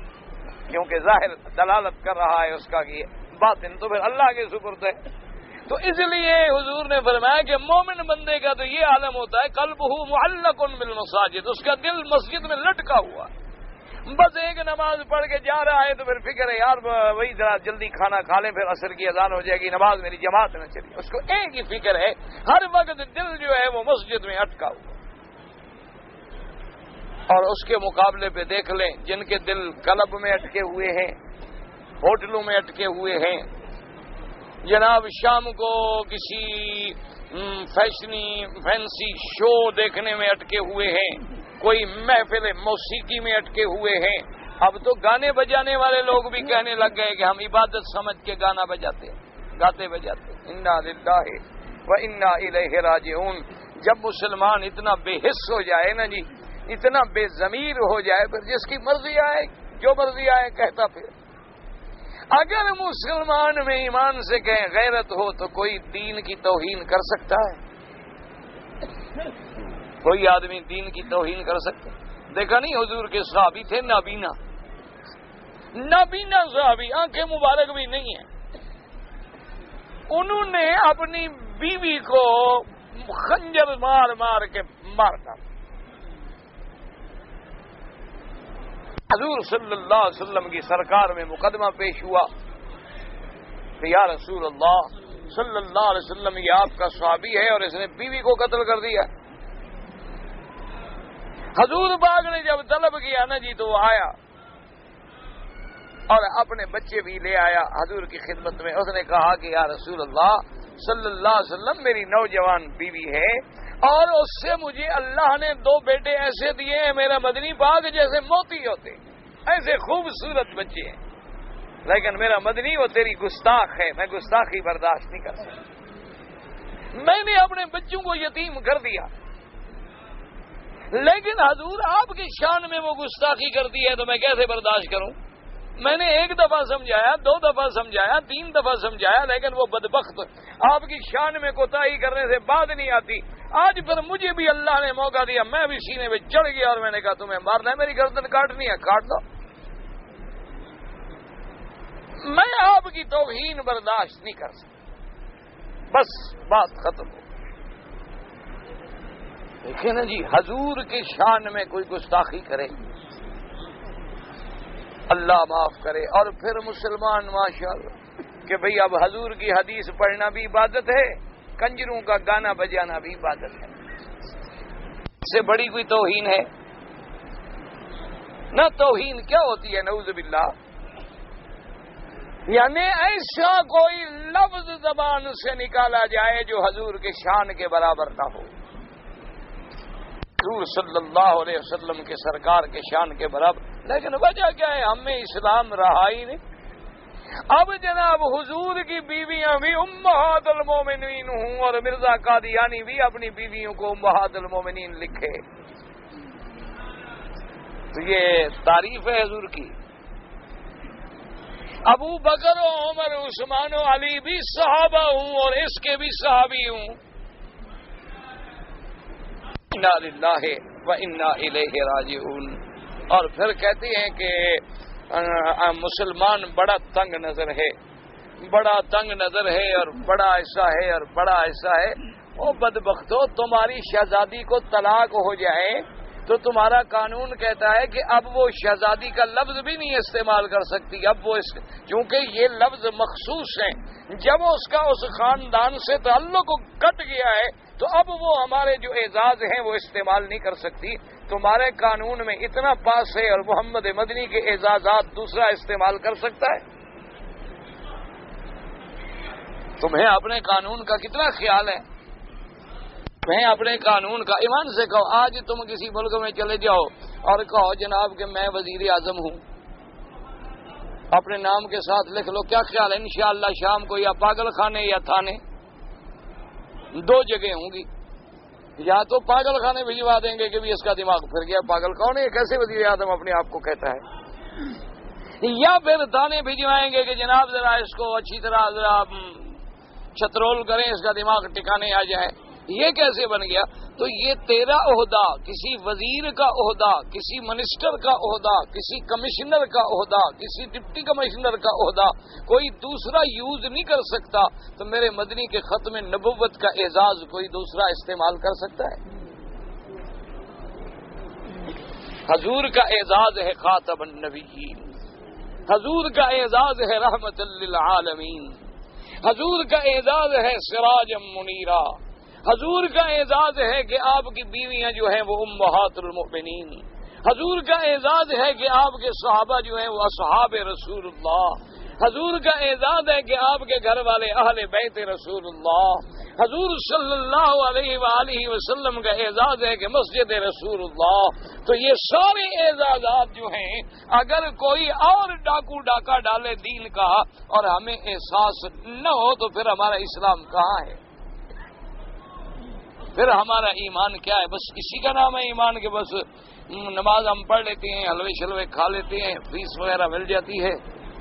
کیونکہ ظاہر دلالت کر رہا ہے اس کا کہ باطن تو پھر اللہ کے سپرد ہے۔ تو اس لیے حضور نے فرمایا کہ مومن بندے کا تو یہ عالم ہوتا ہے قلبہ معلق بالمساجد، اس کا دل مسجد میں لٹکا ہوا، بس ایک نماز پڑھ کے جا رہا ہے تو پھر فکر ہے یار وہی ذرا جلدی کھانا کھا لیں، پھر عصر کی اذان ہو جائے گی، نماز میری جماعت نہ چلی، اس کو ایک ہی فکر ہے، ہر وقت دل جو ہے وہ مسجد میں اٹکا ہوا۔ اور اس کے مقابلے پہ دیکھ لیں جن کے دل کلب میں اٹکے ہوئے ہیں، ہوٹلوں میں اٹکے ہوئے ہیں، جناب شام کو کسی فینسی شو دیکھنے میں اٹکے ہوئے ہیں، کوئی محفل موسیقی میں اٹکے ہوئے ہیں۔ اب تو گانے بجانے والے لوگ بھی کہنے لگ گئے کہ ہم عبادت سمجھ کے گانا بجاتے گاتے بجاتے۔ انا للہ و انا الیہ راجعون۔ جب مسلمان اتنا بے حس ہو جائے نا جی، اتنا بے ضمیر ہو جائے، پھر جس کی مرضی آئے جو مرضی آئے کہتا پھر۔ اگر مسلمان میں ایمان سے کہیں غیرت ہو تو کوئی دین کی توہین کر سکتا ہے؟ کوئی آدمی دین کی توہین کر سکتا؟ دیکھا نہیں حضور کے صحابی تھے نابینا، نابینا صحابی، آنکھیں مبارک بھی نہیں ہیں، انہوں نے اپنی بیوی کو خنجر مار مار کے مار ڈالا۔ حضور صلی اللہ علیہ وسلم کی سرکار میں مقدمہ پیش ہوا کہ یا رسول اللہ صلی اللہ علیہ وسلم، یہ آپ کا صحابی ہے اور اس نے بیوی کو قتل کر دیا۔ حضور باغ نے جب طلب کیا نا جی، تو وہ آیا اور اپنے بچے بھی لے آیا حضور کی خدمت میں۔ اس نے کہا کہ یا رسول اللہ صلی اللہ علیہ وسلم، میری نوجوان بیوی ہے اور اس سے مجھے اللہ نے 2 بیٹے ایسے دیے ہیں میرا مدنی باغ جیسے موتی ہوتے، ایسے خوبصورت بچے ہیں، لیکن میرا مدنی وہ تیری گستاخ ہے، میں گستاخی برداشت نہیں کر سکتا، میں نے اپنے بچوں کو یتیم کر دیا، لیکن حضور آپ کی شان میں وہ گستاخی کرتی ہے تو میں کیسے برداشت کروں؟ میں نے 1 دفعہ سمجھایا، 2 دفعہ سمجھایا، 3 دفعہ سمجھایا، لیکن وہ بدبخت آپ کی شان میں کوتاہی کرنے سے بات نہیں آتی۔ آج پھر مجھے بھی اللہ نے موقع دیا، میں بھی سینے پہ چڑھ گیا اور میں نے کہا تمہیں مارنا ہے، میری گردن کاٹنی ہے، کاٹ دو، میں آپ کی توہین برداشت نہیں کر سکتا، بس بات ختم ہو۔ دیکھیں نا جی، حضور کی شان میں کوئی گستاخی کرے، اللہ معاف کرے۔ اور پھر مسلمان ماشاءاللہ کہ بھئی اب حضور کی حدیث پڑھنا بھی عبادت ہے، کنجروں کا گانا بجانا بھی عبادت ہے، اس سے بڑی کوئی توہین ہے؟ نہ توہین کیا ہوتی ہے، نعوذ باللہ، یعنی ایسا کوئی لفظ زبان سے نکالا جائے جو حضور کے شان کے برابر نہ ہو، حضور صلی اللہ علیہ وسلم کے سرکار کے شان کے برابر۔ لیکن وجہ کیا ہے؟ ہمیں اسلام رہا ہی نہیں۔ اب جناب حضور کی بیویاں بھی امہات المومنین ہوں اور مرزا قادیانی بھی اپنی بیویوں کو امہات المومنین لکھے، تو یہ تعریف ہے حضور کی۔ ابو بکر و عمر عثمان و علی بھی صحابہ ہوں اور اس کے بھی صحابی ہوں۔ انا للہ و انا الیہ راجعون۔ اور پھر کہتے ہیں کہ مسلمان بڑا تنگ نظر ہے، بڑا تنگ نظر ہے اور بڑا ایسا ہے اور بڑا ایسا ہے۔ او بدبختو، تمہاری شہزادی کو طلاق ہو جائے تو تمہارا قانون کہتا ہے کہ اب وہ شہزادی کا لفظ بھی نہیں استعمال کر سکتی، اب وہ چونکہ یہ لفظ مخصوص ہیں، جب اس کا اس خاندان سے تعلق کٹ گیا ہے تو اب وہ ہمارے جو اعزاز ہیں وہ استعمال نہیں کر سکتی۔ تمہارے قانون میں اتنا پاس ہے اور محمد مدنی کے اعزازات دوسرا استعمال کر سکتا ہے؟ تمہیں اپنے قانون کا کتنا خیال ہے؟ تمہیں اپنے قانون کا ایمان سے کہو۔ آج تم کسی ملک میں چلے جاؤ اور کہو جناب کہ میں وزیر اعظم ہوں، اپنے نام کے ساتھ لکھ لو، کیا خیال ہے انشاءاللہ شام کو یا پاگل خانے یا تھانے، 2 جگہ ہوں گی، یا تو پاگل خانے بھجوا دیں گے کہ بھی اس کا دماغ پھر گیا، پاگل کون ہے، کیسے وزیر اعظم اپنے آپ کو کہتا ہے، یا پھر تھانے بھجوائیں گے کہ جناب ذرا اس کو اچھی طرح ذرا چترول کریں، اس کا دماغ ٹھکانے آ جائے۔ یہ کیسے بن گیا؟ تو یہ تیرا عہدہ، کسی وزیر کا عہدہ، کسی منسٹر کا عہدہ، کسی کمشنر کا عہدہ، کسی ڈپٹی کمشنر کا عہدہ کوئی دوسرا یوز نہیں کر سکتا، تو میرے مدنی کے ختم نبوت کا اعزاز کوئی دوسرا استعمال کر سکتا ہے؟ حضور کا اعزاز ہے خاتم النبیین، حضور کا اعزاز ہے رحمت للعالمین، حضور کا اعزاز ہے سراجا منیرا، حضور کا اعزاز ہے کہ آپ کی بیویاں جو ہیں وہ امہات المؤمنین، حضور کا اعزاز ہے کہ آپ کے صحابہ جو ہیں وہ اصحاب رسول اللہ، حضور کا اعزاز ہے کہ آپ کے گھر والے اہل بیت رسول اللہ، حضور صلی اللہ علیہ وآلہ وسلم کا اعزاز ہے کہ مسجد رسول اللہ۔ تو یہ سارے اعزازات جو ہیں اگر کوئی اور ڈاکو ڈاکہ ڈالے دین کا اور ہمیں احساس نہ ہو تو پھر ہمارا اسلام کہاں ہے؟ پھر ہمارا ایمان کیا ہے؟ بس اسی کا نام ہے ایمان کہ بس نماز ہم پڑھ لیتے ہیں، حلوے شلوے کھا لیتے ہیں، فیس وغیرہ مل جاتی ہے،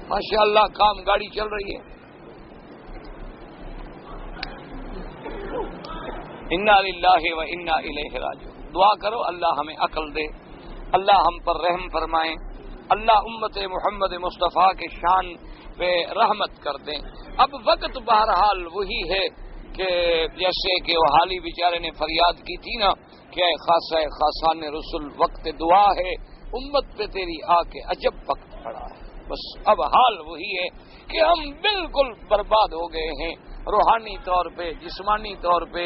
ماشاءاللہ کام گاڑی چل رہی ہے۔ انا للہ و انا الیہ راجعون۔ دعا کرو اللہ ہمیں عقل دے، اللہ ہم پر رحم فرمائے، اللہ امت محمد مصطفیٰ کے شان پہ رحمت کر دیں۔ اب وقت بہرحال وہی ہے کہ جیسے کہ وہ حالی بیچارے نے فریاد کی تھی نا کہ اے خاصہ خاصان رسول، وقت دعا ہے، امت پہ تیری آ کے عجب وقت پڑا ہے۔ بس اب حال وہی ہے کہ ہم بالکل برباد ہو گئے ہیں، روحانی طور پہ، جسمانی طور پہ،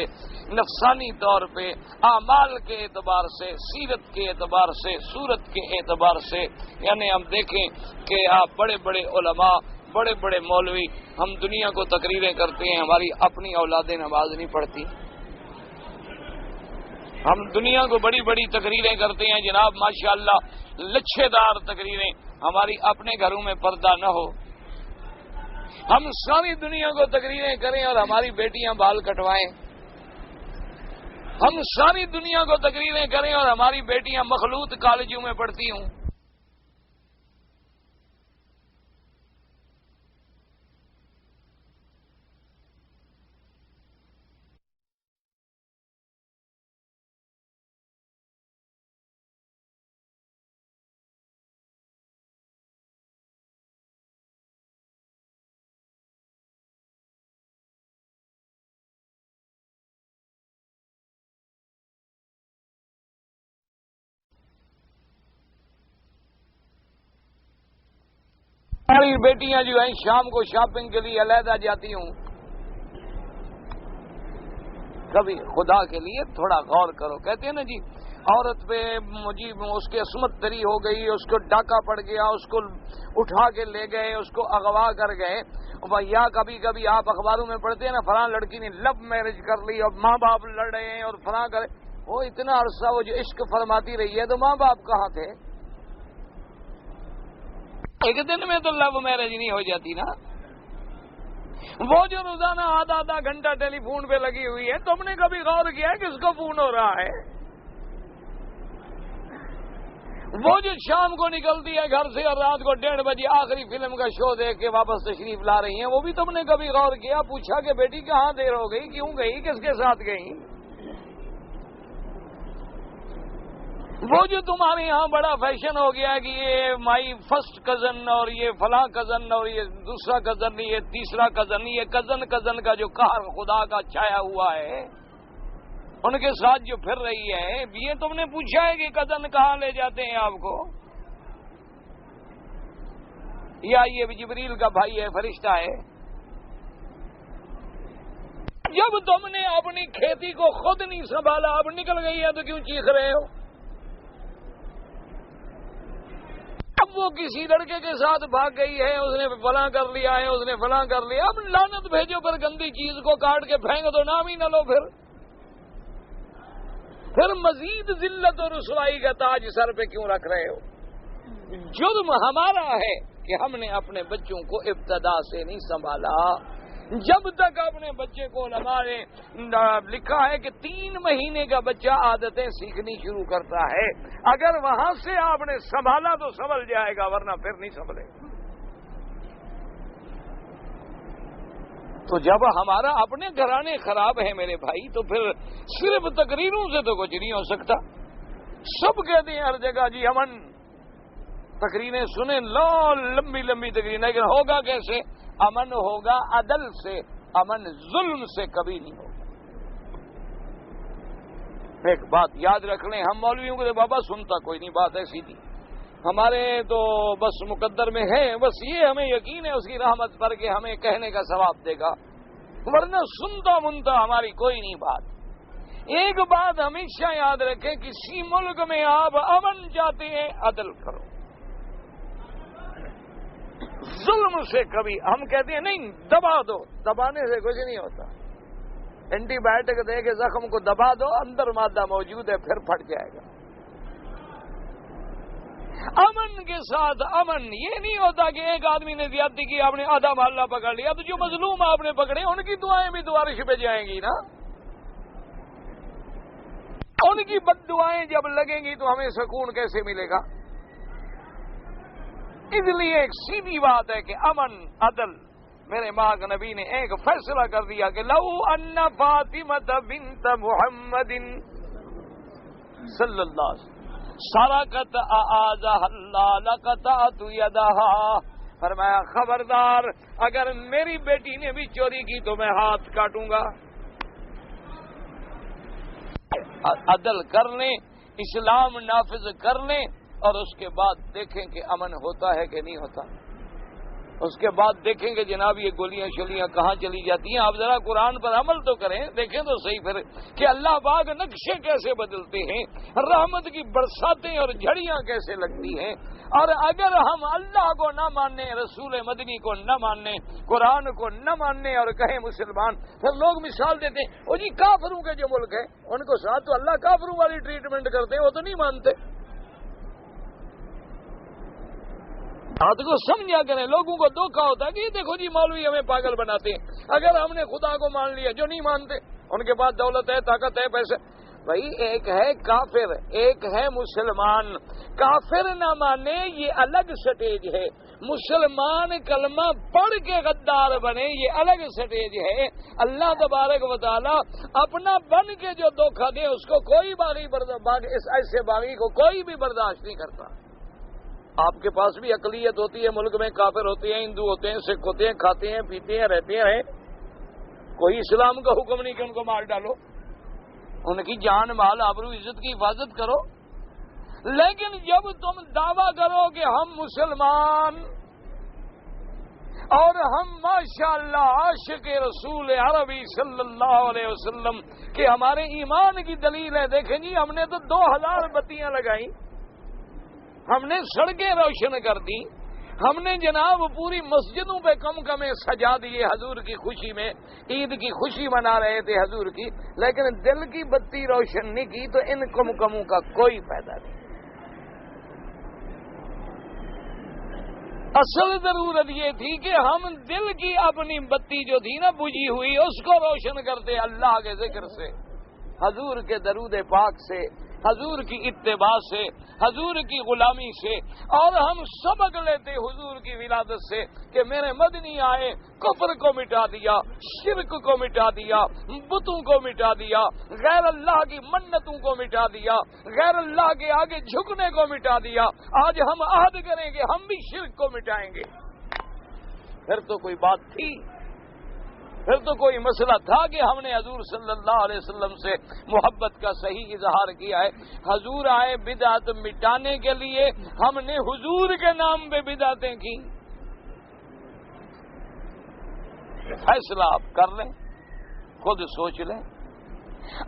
نفسانی طور پہ، اعمال کے اعتبار سے، سیرت کے اعتبار سے، صورت کے اعتبار سے۔ یعنی ہم دیکھیں کہ آپ بڑے بڑے علماء، بڑے بڑے مولوی، ہم دنیا کو تقریریں کرتے ہیں، ہماری اپنی اولادیں نماز نہیں پڑھتی۔ ہم دنیا کو بڑی بڑی تقریریں کرتے ہیں جناب، ماشاءاللہ لچھے دار تقریریں، ہماری اپنے گھروں میں پردہ نہ ہو۔ ہم ساری دنیا کو تقریریں کریں اور ہماری بیٹیاں بال کٹوائیں۔ ہم ساری دنیا کو تقریریں کریں اور ہماری بیٹیاں مخلوط کالجوں میں پڑھتی ہوں۔ ہماری بیٹیاں جو ہیں شام کو شاپنگ کے لیے علیحدہ جاتی ہوں۔ کبھی خدا کے لیے تھوڑا غور کرو، کہتے ہیں نا جی عورت پہ جی اس کی عصمت دری ہو گئی، اس کو ڈاکہ پڑ گیا، اس کو اٹھا کے لے گئے، اس کو اغوا کر گئے، یا کبھی کبھی آپ اخباروں میں پڑھتے ہیں نا فلاں لڑکی نے لو میرج کر لی اور ماں باپ لڑ رہے ہیں اور فلاں کرے۔ وہ اتنا عرصہ وہ جو عشق فرماتی رہی ہے تو ماں باپ کہاں تھے؟ ایک دن میں تو لو میرج نہیں ہو جاتی نا۔ وہ جو روزانہ آدھا آدھا گھنٹہ ٹیلی فون پہ لگی ہوئی ہے، تم نے کبھی غور کیا ہے کس کو فون ہو رہا ہے؟ وہ جو شام کو نکلتی ہے گھر سے اور رات کو 1:30 بجے آخری فلم کا شو دیکھ کے واپس تشریف لا رہی ہیں، وہ بھی تم نے کبھی غور کیا، پوچھا کہ بیٹی کہاں دیر ہو گئی، کیوں گئی، کس کے ساتھ گئی؟ وہ جو تمہارے یہاں بڑا فیشن ہو گیا کہ یہ مائی فرسٹ کزن اور یہ فلاں کزن اور یہ دوسرا کزن، یہ تیسرا کزن، یہ کزن کا جو قہر خدا کا چھایا ہوا ہے ان کے ساتھ جو پھر رہی ہے، یہ تم نے پوچھا ہے کہ کزن کہاں لے جاتے ہیں آپ کو؟ یا یہ جبریل کا بھائی ہے، فرشتہ ہے؟ جب تم نے اپنی کھیتی کو خود نہیں سنبھالا، اب نکل گئی ہے تو کیوں چیخ رہے ہو؟ اب وہ کسی لڑکے کے ساتھ بھاگ گئی ہے، اس نے فلاں کر لیا ہے، اس نے فلاں کر لیا، اب لعنت بھیجو پر گندی چیز کو کاٹ کے پھینک دو، نام ہی نہ لو، پھر مزید ذلت اور رسوائی کا تاج سر پہ کیوں رکھ رہے ہو؟ جرم ہمارا ہے کہ ہم نے اپنے بچوں کو ابتدا سے نہیں سنبھالا۔ جب تک اپنے بچے کو علماء نے لکھا ہے کہ 3 مہینے کا بچہ عادتیں سیکھنی شروع کرتا ہے، اگر وہاں سے آپ نے سنبھالا تو سنبھل جائے گا، ورنہ پھر نہیں سنبھلے۔ تو جب ہمارا اپنے گھرانے خراب ہیں میرے بھائی، تو پھر صرف تقریروں سے تو کچھ نہیں ہو سکتا۔ سب کہتے ہیں ہر جگہ جی امن، تقریریں سنیں لو، لمبی لمبی تقریر، لیکن ہوگا کیسے؟ امن ہوگا عدل سے، امن ظلم سے کبھی نہیں ہوگا۔ ایک بات یاد رکھ لیں، ہم مولویوں کو بابا سنتا کوئی نہیں، بات ایسی تھی ہمارے تو بس مقدر میں ہے، بس یہ ہمیں یقین ہے اس کی رحمت پر کہ ہمیں کہنے کا ثواب دے گا، ورنہ سنتا منتا ہماری کوئی نہیں بات۔ ایک بات ہمیشہ یاد رکھیں، کسی ملک میں آپ امن چاہتے ہیں، عدل کرو، ظلم سے کبھی، ہم کہتے ہیں نہیں دبا دو، دبانے سے کچھ نہیں ہوتا، اینٹی بائیوٹک دے کے زخم کو دبا دو، اندر مادہ موجود ہے، پھر پھٹ جائے گا۔ امن کے ساتھ امن، یہ نہیں ہوتا کہ ایک آدمی نے زیادتی کی، آپ نے آدھا محلہ پکڑ لیا، تو جو مظلوم آپ نے پکڑے ان کی دعائیں بھی دوارش پہ جائیں گی نا، ان کی بد دعائیں جب لگیں گی تو ہمیں سکون کیسے ملے گا؟ اس لیے ایک سیدھی بات ہے کہ امن عدل، میرے ماں نبی نے ایک فیصلہ کر دیا کہ لو ان فاطمہ بنت محمد صلی اللہ علیہ وسلم سرقت اعاذہ اللہ لقطعت یدہا، فرمایا خبردار اگر میری بیٹی نے بھی چوری کی تو میں ہاتھ کاٹوں گا۔ عدل کر لیں، اسلام نافذ کر لیں، اور اس کے بعد دیکھیں کہ امن ہوتا ہے کہ نہیں ہوتا۔ اس کے بعد دیکھیں کہ جناب یہ گولیاں شلیاں کہاں چلی جاتی ہیں۔ آپ ذرا قرآن پر عمل تو کریں، دیکھیں تو صحیح پھر کہ اللہ پاک نقشے کیسے بدلتے ہیں، رحمت کی برساتیں اور جھڑیاں کیسے لگتی ہیں۔ اور اگر ہم اللہ کو نہ مانیں، رسول مدنی کو نہ مانیں، قرآن کو نہ مانیں اور کہیں مسلمان، پھر لوگ مثال دیتے ہیں وہ جی کافروں کے جو ملک ہے ان کو ساتھ تو اللہ کافروں والی ٹریٹمنٹ کرتے ہیں، وہ تو نہیں مانتے۔ بات کو سمجھا کریں، لوگوں کو دھوکا ہوتا ہے کہ یہ دیکھو جی مولوی ہمیں پاگل بناتے ہیں۔ اگر ہم نے خدا کو مان لیا، جو نہیں مانتے ان کے پاس دولت ہے، طاقت ہے، پیسے، بھائی ایک ہے کافر، ایک ہے مسلمان۔ کافر نہ مانے یہ الگ سٹیج ہے، مسلمان کلمہ پڑھ کے غدار بنے یہ الگ سٹیج ہے۔ اللہ تبارک و تعالی اپنا بن کے جو دھوکا دے اس کو کوئی ایسے باغی کو کوئی بھی برداشت نہیں کرتا۔ آپ کے پاس بھی اقلیت ہوتی ہے، ملک میں کافر ہوتے ہیں، ہندو ہوتے ہیں، سکھ ہوتے ہیں، کھاتے ہیں، پیتے ہیں، رہتے ہیں، کوئی اسلام کا حکم نہیں کہ ان کو مار ڈالو، ان کی جان مال آبرو عزت کی حفاظت کرو۔ لیکن جب تم دعویٰ کرو کہ ہم مسلمان اور ہم ماشاءاللہ عاشق رسول عربی صلی اللہ علیہ وسلم کہ ہمارے ایمان کی دلیل ہے، دیکھیں جی ہم نے تو 2000 بتیاں لگائیں، ہم نے سڑکیں روشن کر دی، ہم نے جناب پوری مسجدوں پہ کم سجا دیے حضور کی خوشی میں، عید کی خوشی منا رہے تھے حضور کی، لیکن دل کی بتی روشن نہیں کی تو ان کموں کا کوئی فائدہ نہیں۔ اصل ضرورت یہ تھی کہ ہم دل کی اپنی بتی جو تھی نا بجھی ہوئی اس کو روشن کرتے اللہ کے ذکر سے، حضور کے درود پاک سے، حضور کی اتباع سے، حضور کی غلامی سے، اور ہم سبق لیتے حضور کی ولادت سے کہ میرے مدنی آئے، کفر کو مٹا دیا، شرک کو مٹا دیا، بتوں کو مٹا دیا، غیر اللہ کی منتوں کو مٹا دیا، غیر اللہ کے آگے جھکنے کو مٹا دیا۔ آج ہم عہد کریں کہ ہم بھی شرک کو مٹائیں گے، پھر تو کوئی بات تھی، پھر تو کوئی مسئلہ تھا کہ ہم نے حضور صلی اللہ علیہ وسلم سے محبت کا صحیح اظہار کیا ہے۔ حضور آئے بدعت مٹانے کے لیے، ہم نے حضور کے نام پہ بدعتیں کی۔ فیصلہ آپ کر لیں، خود سوچ لیں۔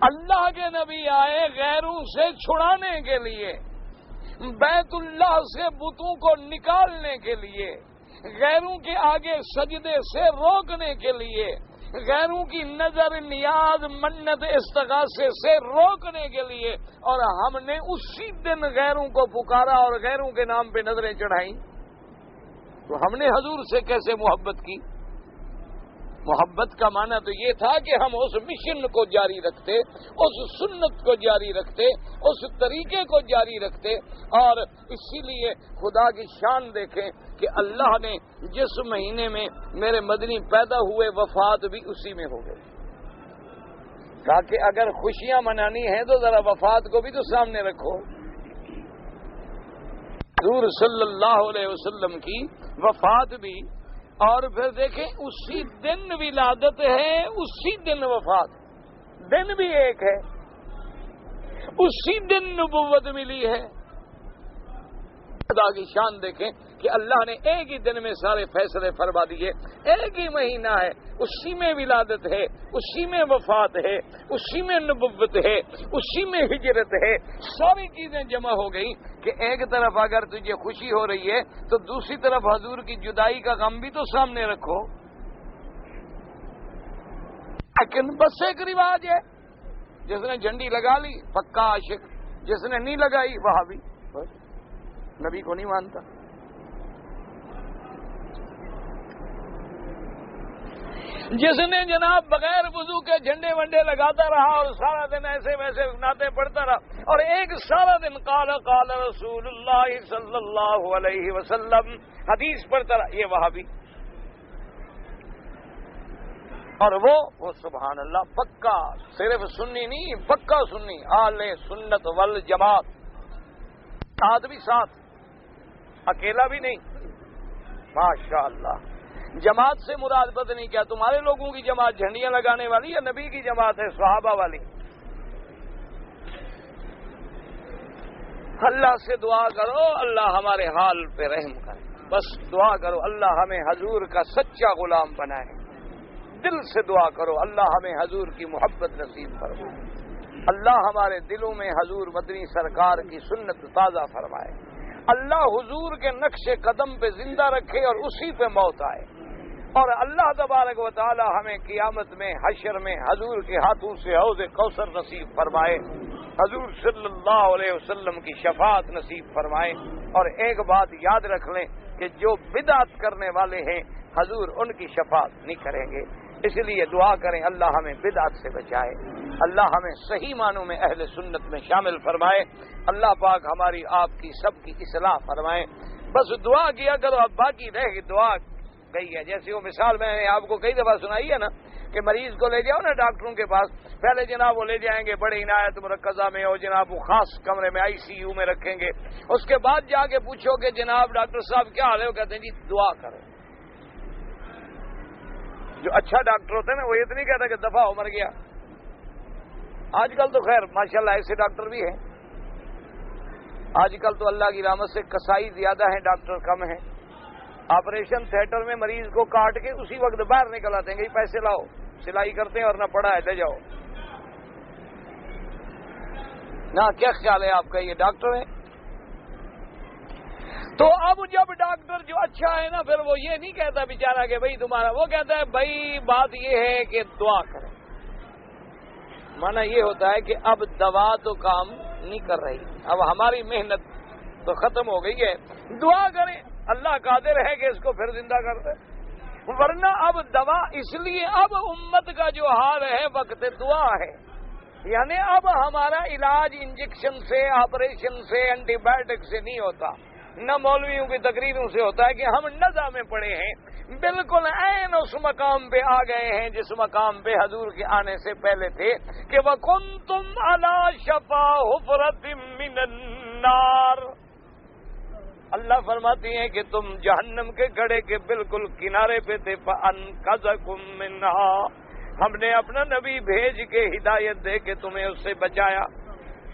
اللہ کے نبی آئے غیروں سے چھڑانے کے لیے، بیت اللہ سے بتوں کو نکالنے کے لیے، غیروں کے آگے سجدے سے روکنے کے لیے، غیروں کی نظر نیاز منت استغاثے سے روکنے کے لیے، اور ہم نے اسی دن غیروں کو پکارا اور غیروں کے نام پہ نظریں چڑھائیں، تو ہم نے حضور سے کیسے محبت کی؟ محبت کا معنی تو یہ تھا کہ ہم اس مشن کو جاری رکھتے، اس سنت کو جاری رکھتے، اس طریقے کو جاری رکھتے۔ اور اسی لیے خدا کی شان دیکھیں کہ اللہ نے جس مہینے میں میرے مدنی پیدا ہوئے وفات بھی اسی میں ہو گئی، کہا کہ اگر خوشیاں منانی ہیں تو ذرا وفات کو بھی تو سامنے رکھو۔ حضور صلی اللہ علیہ وسلم کی وفات بھی، اور پھر دیکھیں اسی دن ولادت ہے، اسی دن وفات، دن بھی ایک ہے، اسی دن نبوت ملی ہے۔ خدا کی شان دیکھیں کہ اللہ نے ایک ہی دن میں سارے فیصلے فرما دیے، ایک ہی مہینہ ہے، اسی میں ولادت ہے، اسی میں وفات ہے، اسی میں نبوت ہے، اسی میں ہجرت ہے، ساری چیزیں جمع ہو گئی کہ ایک طرف اگر تجھے خوشی ہو رہی ہے تو دوسری طرف حضور کی جدائی کا غم بھی تو سامنے رکھو۔ لیکن بس ایک رواج ہے، جس نے جھنڈی لگا لی پکا عاشق، جس نے نہیں لگائی وہاں بھی نبی کو نہیں مانتا۔ جس نے جناب بغیر وضو کے جھنڈے ونڈے لگاتا رہا اور سارا دن ایسے ویسے نعتیں پڑھتا رہا، اور ایک سارا دن قال قال رسول اللہ صلی اللہ علیہ وسلم حدیث پڑھتا رہا، یہ وہاں بھی۔ اور وہ سبحان اللہ پکا، صرف سنی نہیں، پکا سنی، اہل سنت والجماعت، استاد بھی ساتھ، اکیلا بھی نہیں. ماشاءاللہ. جماعت سے مراد پتہ نہیں کیا تمہارے لوگوں کی جماعت جھنڈیاں لگانے والی یا نبی کی جماعت ہے صحابہ والی؟ اللہ سے دعا کرو اللہ ہمارے حال پہ رحم کرے. بس دعا کرو اللہ ہمیں حضور کا سچا غلام بنائے. دل سے دعا کرو اللہ ہمیں حضور کی محبت نصیب فرمائے. اللہ ہمارے دلوں میں حضور مدنی سرکار کی سنت تازہ فرمائے. اللہ حضور کے نقش قدم پہ زندہ رکھے اور اسی پہ موت آئے. اور اللہ تبارک و تعالی ہمیں قیامت میں حشر میں حضور کے ہاتھوں سے حوض کوثر نصیب فرمائے. حضور صلی اللہ علیہ وسلم کی شفاعت نصیب فرمائے. اور ایک بات یاد رکھ لیں کہ جو بدعت کرنے والے ہیں حضور ان کی شفاعت نہیں کریں گے. اس لیے دعا کریں اللہ ہمیں بدعت سے بچائے. اللہ ہمیں صحیح معنوں میں اہل سنت میں شامل فرمائے. اللہ پاک ہماری آپ کی سب کی اصلاح فرمائے. بس دعا کیا کرو. اب باقی رہ گئی دعا گئی ہے. جیسے وہ مثال میں نے آپ کو کئی دفعہ سنائی ہے نا کہ مریض کو لے جاؤ نا ڈاکٹروں کے پاس. پہلے جناب وہ لے جائیں گے بڑے عنایت مرکزہ میں اور جناب وہ خاص کمرے میں ICU میں رکھیں گے. اس کے بعد جا کے پوچھو کہ جناب ڈاکٹر صاحب کیا حال ہے؟ وہ کہتے ہیں جی دعا کرو. جو اچھا ڈاکٹر ہوتا ہے نا وہ یہ تو نہیں کہتا کہ دفعہ ہو مر گیا. آج کل تو خیر ماشاءاللہ ایسے ڈاکٹر بھی ہیں. آج کل تو اللہ کی رحمت سے کسائی زیادہ ہیں ڈاکٹر کم ہیں. آپریشن تھیٹر میں مریض کو کاٹ کے اسی وقت باہر نکل آتے ہیں کہ پیسے لاؤ سلائی کرتے ہیں اور نہ پڑا ہے لے جاؤ. نہ کیا خیال ہے آپ کا یہ ڈاکٹر ہیں؟ تو اب جب ڈاکٹر جو اچھا ہے نا پھر وہ یہ نہیں کہتا بیچارہ کہ بھائی تمہارا، وہ کہتا ہے بھائی بات یہ ہے کہ دعا کریں. مانا یہ ہوتا ہے کہ اب دوا تو کام نہیں کر رہی، اب ہماری محنت تو ختم ہو گئی ہے. دعا کریں اللہ قادر ہے کہ اس کو پھر زندہ کر دے. ورنہ اب دوا اس لیے اب امت کا جو حال ہے وقت دعا ہے. یعنی اب ہمارا علاج انجیکشن سے آپریشن سے اینٹی بایوٹک سے نہیں ہوتا، نہ مولویوں کی تقریروں سے ہوتا ہے کہ ہم نزا میں پڑے ہیں. بالکل عین اس مقام پہ آ گئے ہیں جس مقام پہ حضور کے آنے سے پہلے تھے کہ وَكُنْتُمْ عَلَى شَفَا حُفْرَةٍ مِّنَ النَّارِ. اللہ فرماتی ہیں کہ تم جہنم کے گڑھے کے بالکل کنارے پہ تھے. فَأَنْقَذَكُم مِّنْهَا. ہم نے اپنا نبی بھیج کے ہدایت دے کے تمہیں اس سے بچایا.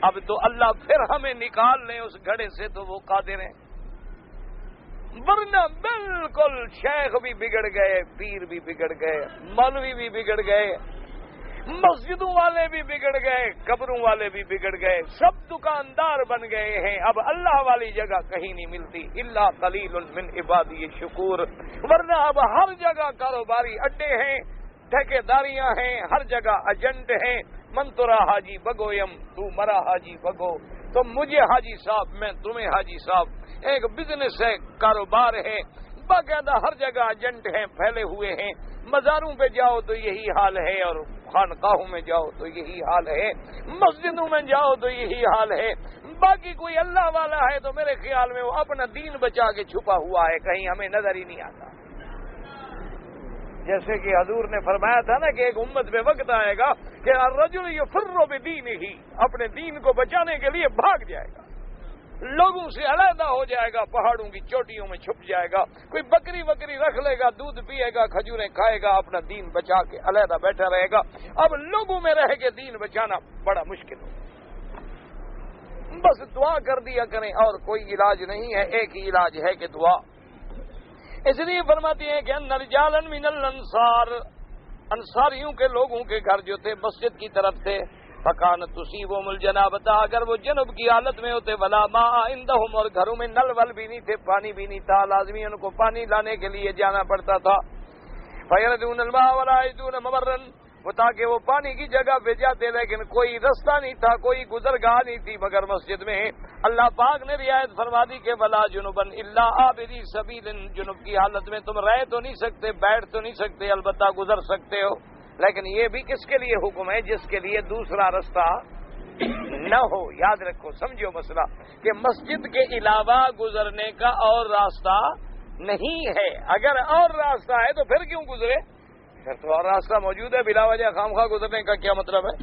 اب تو اللہ پھر ہمیں نکال لیں اس گڑھے سے تو وہ قادر ہیں. ورنہ بالکل شیخ بھی بگڑ گئے، پیر بھی بگڑ گئے، مولوی بھی بگڑ گئے، مسجدوں والے بھی بگڑ گئے، قبروں والے بھی بگڑ گئے، سب دکاندار بن گئے ہیں. اب اللہ والی جگہ کہیں نہیں ملتی. الا قلیل من عبادی الشکور. ورنہ اب ہر جگہ کاروباری اڈے ہیں، ٹھیکیداریاں ہیں، ہر جگہ ایجنٹ ہیں. من ترا حاجی بگویم تو مرا حاجی بگو. تم مجھے حاجی صاحب میں تمہیں حاجی صاحب. ایک بزنس ہے، کاروبار ہے، باقاعدہ ہر جگہ ایجنٹ ہیں پھیلے ہوئے ہیں. مزاروں پہ جاؤ تو یہی حال ہے اور خانقاہوں میں جاؤ تو یہی حال ہے، مسجدوں میں جاؤ تو یہی حال ہے. باقی کوئی اللہ والا ہے تو میرے خیال میں وہ اپنا دین بچا کے چھپا ہوا ہے، کہیں ہمیں نظر ہی نہیں آتا. جیسے کہ حضور نے فرمایا تھا نا کہ ایک امت میں وقت آئے گا کہ الرجل یفر بدینہ، اپنے دین کو بچانے کے لیے بھاگ جائے گا، لوگوں سے علیحدہ ہو جائے گا، پہاڑوں کی چوٹیوں میں چھپ جائے گا، کوئی بکری رکھ لے گا، دودھ پیے گا، کھجوریں کھائے گا، اپنا دین بچا کے علیحدہ بیٹھا رہے گا. اب لوگوں میں رہ کے دین بچانا بڑا مشکل ہو. بس دعا کر دیا کریں اور کوئی علاج نہیں ہے، ایک ہی علاج ہے کہ دعا. اس لیے فرماتی ہیں کہ ان رجالا من الانصار، انصاریوں کے لوگوں کے گھر جو تھے مسجد کی طرف تھے. فکانت تصیبہم الجنابۃ، اگر وہ جنب کی حالت میں ہوتے، ولا ماء عندہم، اور گھروں میں نل ول بھی نہیں تھے، پانی بھی نہیں تھا، لازمی ان کو پانی لانے کے لیے جانا پڑتا تھا. فیردون الماء ولا یجدون ممرا، وہ تاکہ وہ پانی کی جگہ پہ جاتے لیکن کوئی رستہ نہیں تھا، کوئی گزرگاہ نہیں تھی مگر مسجد میں. اللہ پاک نے رعایت فرما دی کہ ولا جنبا الا عابری سبیل، جنب کی حالت میں تم رہ تو نہیں سکتے، بیٹھ تو نہیں سکتے، البتہ گزر سکتے ہو. لیکن یہ بھی کس کے لیے حکم ہے؟ جس کے لیے دوسرا رستہ نہ ہو. یاد رکھو، سمجھو مسئلہ کہ مسجد کے علاوہ گزرنے کا اور راستہ نہیں ہے. اگر اور راستہ ہے تو پھر کیوں گزرے؟ پھر تو اور راستہ موجود ہے، بلا وجہ خامخواہ گزرنے کا کیا مطلب ہے؟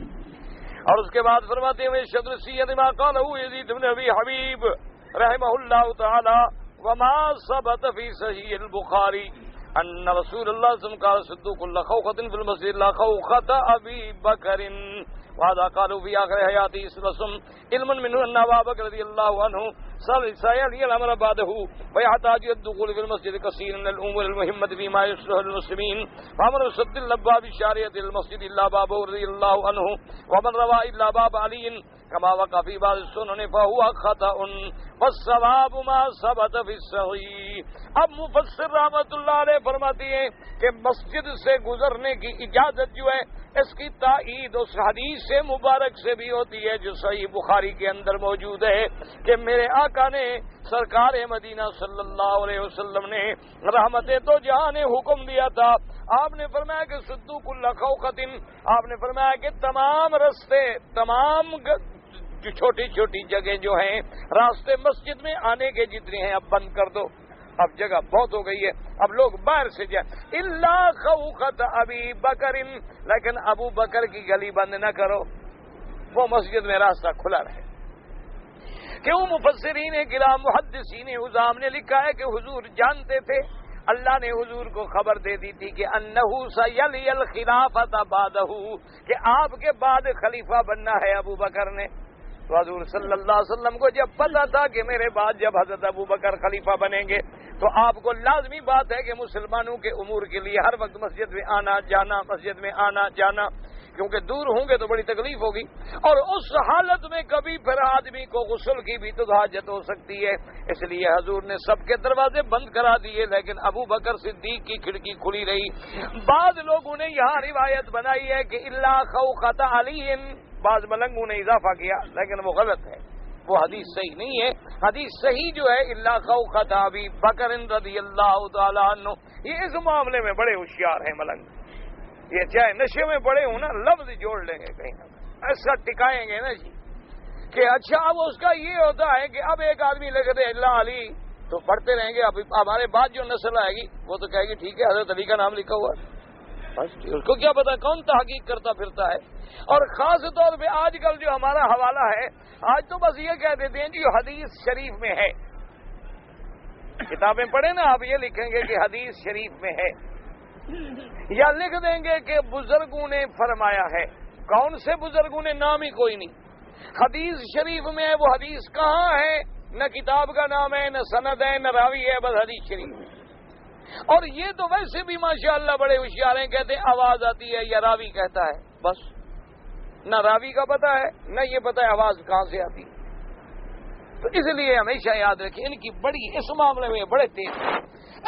اور اس کے بعد فرماتے ہیں شدر سید ما قالہ یزید بن ابی حبیب رحمہ اللہ تعالی وما ثبت فی صحیح البخاری ان رسول اللہ صلی اللہ علیہ وسلم قال صدوق لخوخۃ فی المسجد لا خوخۃ ابی بکر وهذا قالوا في آخر حياته اسلسم علما منه ان ابا بکر رضی اللہ عنہ سيلي الامر بعده ويحتاج الدخول في المسجد كثير من الامور المهمه فيما يصلح للمسلمين فامر سد الابواب الشارعه المسجد الا باب رضي الله عنه ومن روى الا باب علي كما وقع في بعض السنن فهو خطأ والصواب ما ثبت في الصحيح۔ اب مفسر رحمۃ اللہ علیہ فرماتی ہیں کہ مسجد سے گزرنے کی اجازت جو ہے اس کی تائید اس حدیث سے مبارک سے بھی ہوتی ہے جو صحیح بخاری کے اندر موجود ہے کہ میرے آقا نے سرکار مدینہ صلی اللہ علیہ وسلم نے رحمت تو جہاں نے حکم دیا تھا، آپ نے فرمایا کہ صدوق لخوخۃ، آپ نے فرمایا کہ تمام رستے، تمام جو چھوٹی چھوٹی جگہ جو ہیں راستے مسجد میں آنے کے جتنے ہیں اب بند کر دو، اب جگہ بہت ہو گئی ہے، اب لوگ باہر سے جائیں، الا خوخۃ ابی بکر، لیکن ابو بکر کی گلی بند نہ کرو، وہ مسجد میں راستہ کھلا رہے۔ کیوں؟ مفسرین کرام محدثین عظام نے لکھا ہے کہ حضور جانتے تھے، اللہ نے حضور کو خبر دے دی تھی کہ انہو سیلی الخلافۃ بعدہ، کہ آپ کے بعد خلیفہ بننا ہے ابو بکر نے۔ تو حضور صلی اللہ علیہ وسلم کو جب پتا تھا کہ میرے بعد جب حضرت ابو بکر خلیفہ بنیں گے تو آپ کو لازمی بات ہے کہ مسلمانوں کے امور کے لیے ہر وقت مسجد میں آنا جانا، مسجد میں آنا جانا، کیونکہ دور ہوں گے تو بڑی تکلیف ہوگی، اور اس حالت میں کبھی پھر آدمی کو غسل کی بھی تو حاجت ہو سکتی ہے، اس لیے حضور نے سب کے دروازے بند کرا دیے، لیکن ابو بکر صدیق کی کھڑکی کھلی رہی۔ بعض لوگوں نے یہاں روایت بنائی ہے کہ الا خوخۃ علی، بعض ملنگوں نے اضافہ کیا لیکن وہ غلط ہے، وہ حدیث صحیح نہیں ہے۔ حدیث صحیح جو ہے الا خوخۃ ابی بکر رضی اللہ تعالی عنہ، یہ اس معاملے میں بڑے ہوشیار ہیں ملنگ، یہ چاہے نشے میں پڑے ہوں نا لفظ جوڑ لیں گے کہیں نہ ایسا ٹکائیں گے نا جی کہ اچھا اب اس کا یہ ہوتا ہے کہ اب ایک آدمی لکھ دے اللہ علی تو پڑھتے رہیں گے، اب ہمارے بعد جو نسل آئے گی وہ تو کہے گی ٹھیک ہے حضرت علی کا نام لکھا ہوا ہے، بس اس کو کیا پتا کون تحقیق کرتا پھرتا ہے۔ اور خاص طور پہ آج کل جو ہمارا حوالہ ہے، آج تو بس یہ کہہ دیتے ہیں جی حدیث شریف میں ہے، کتابیں پڑھیں نا آپ یہ لکھیں گے کہ حدیث شریف میں ہے، یا لکھ دیں گے کہ بزرگوں نے فرمایا ہے، کون سے بزرگوں نے؟ نام ہی کوئی نہیں۔ حدیث شریف میں ہے، وہ حدیث کہاں ہے؟ نہ کتاب کا نام ہے، نہ سند ہے، نہ راوی ہے، بس حدیث شریف ہے۔ اور یہ تو ویسے بھی ماشاءاللہ بڑے ہوشیار ہیں، کہتے ہیں آواز آتی ہے یا راوی کہتا ہے، بس نہ راوی کا پتہ ہے نہ یہ پتہ ہے آواز کہاں سے آتی ہے۔ تو اس لیے ہمیشہ یاد رکھیں ان کی بڑی اس معاملے میں بڑے تیز ہیں،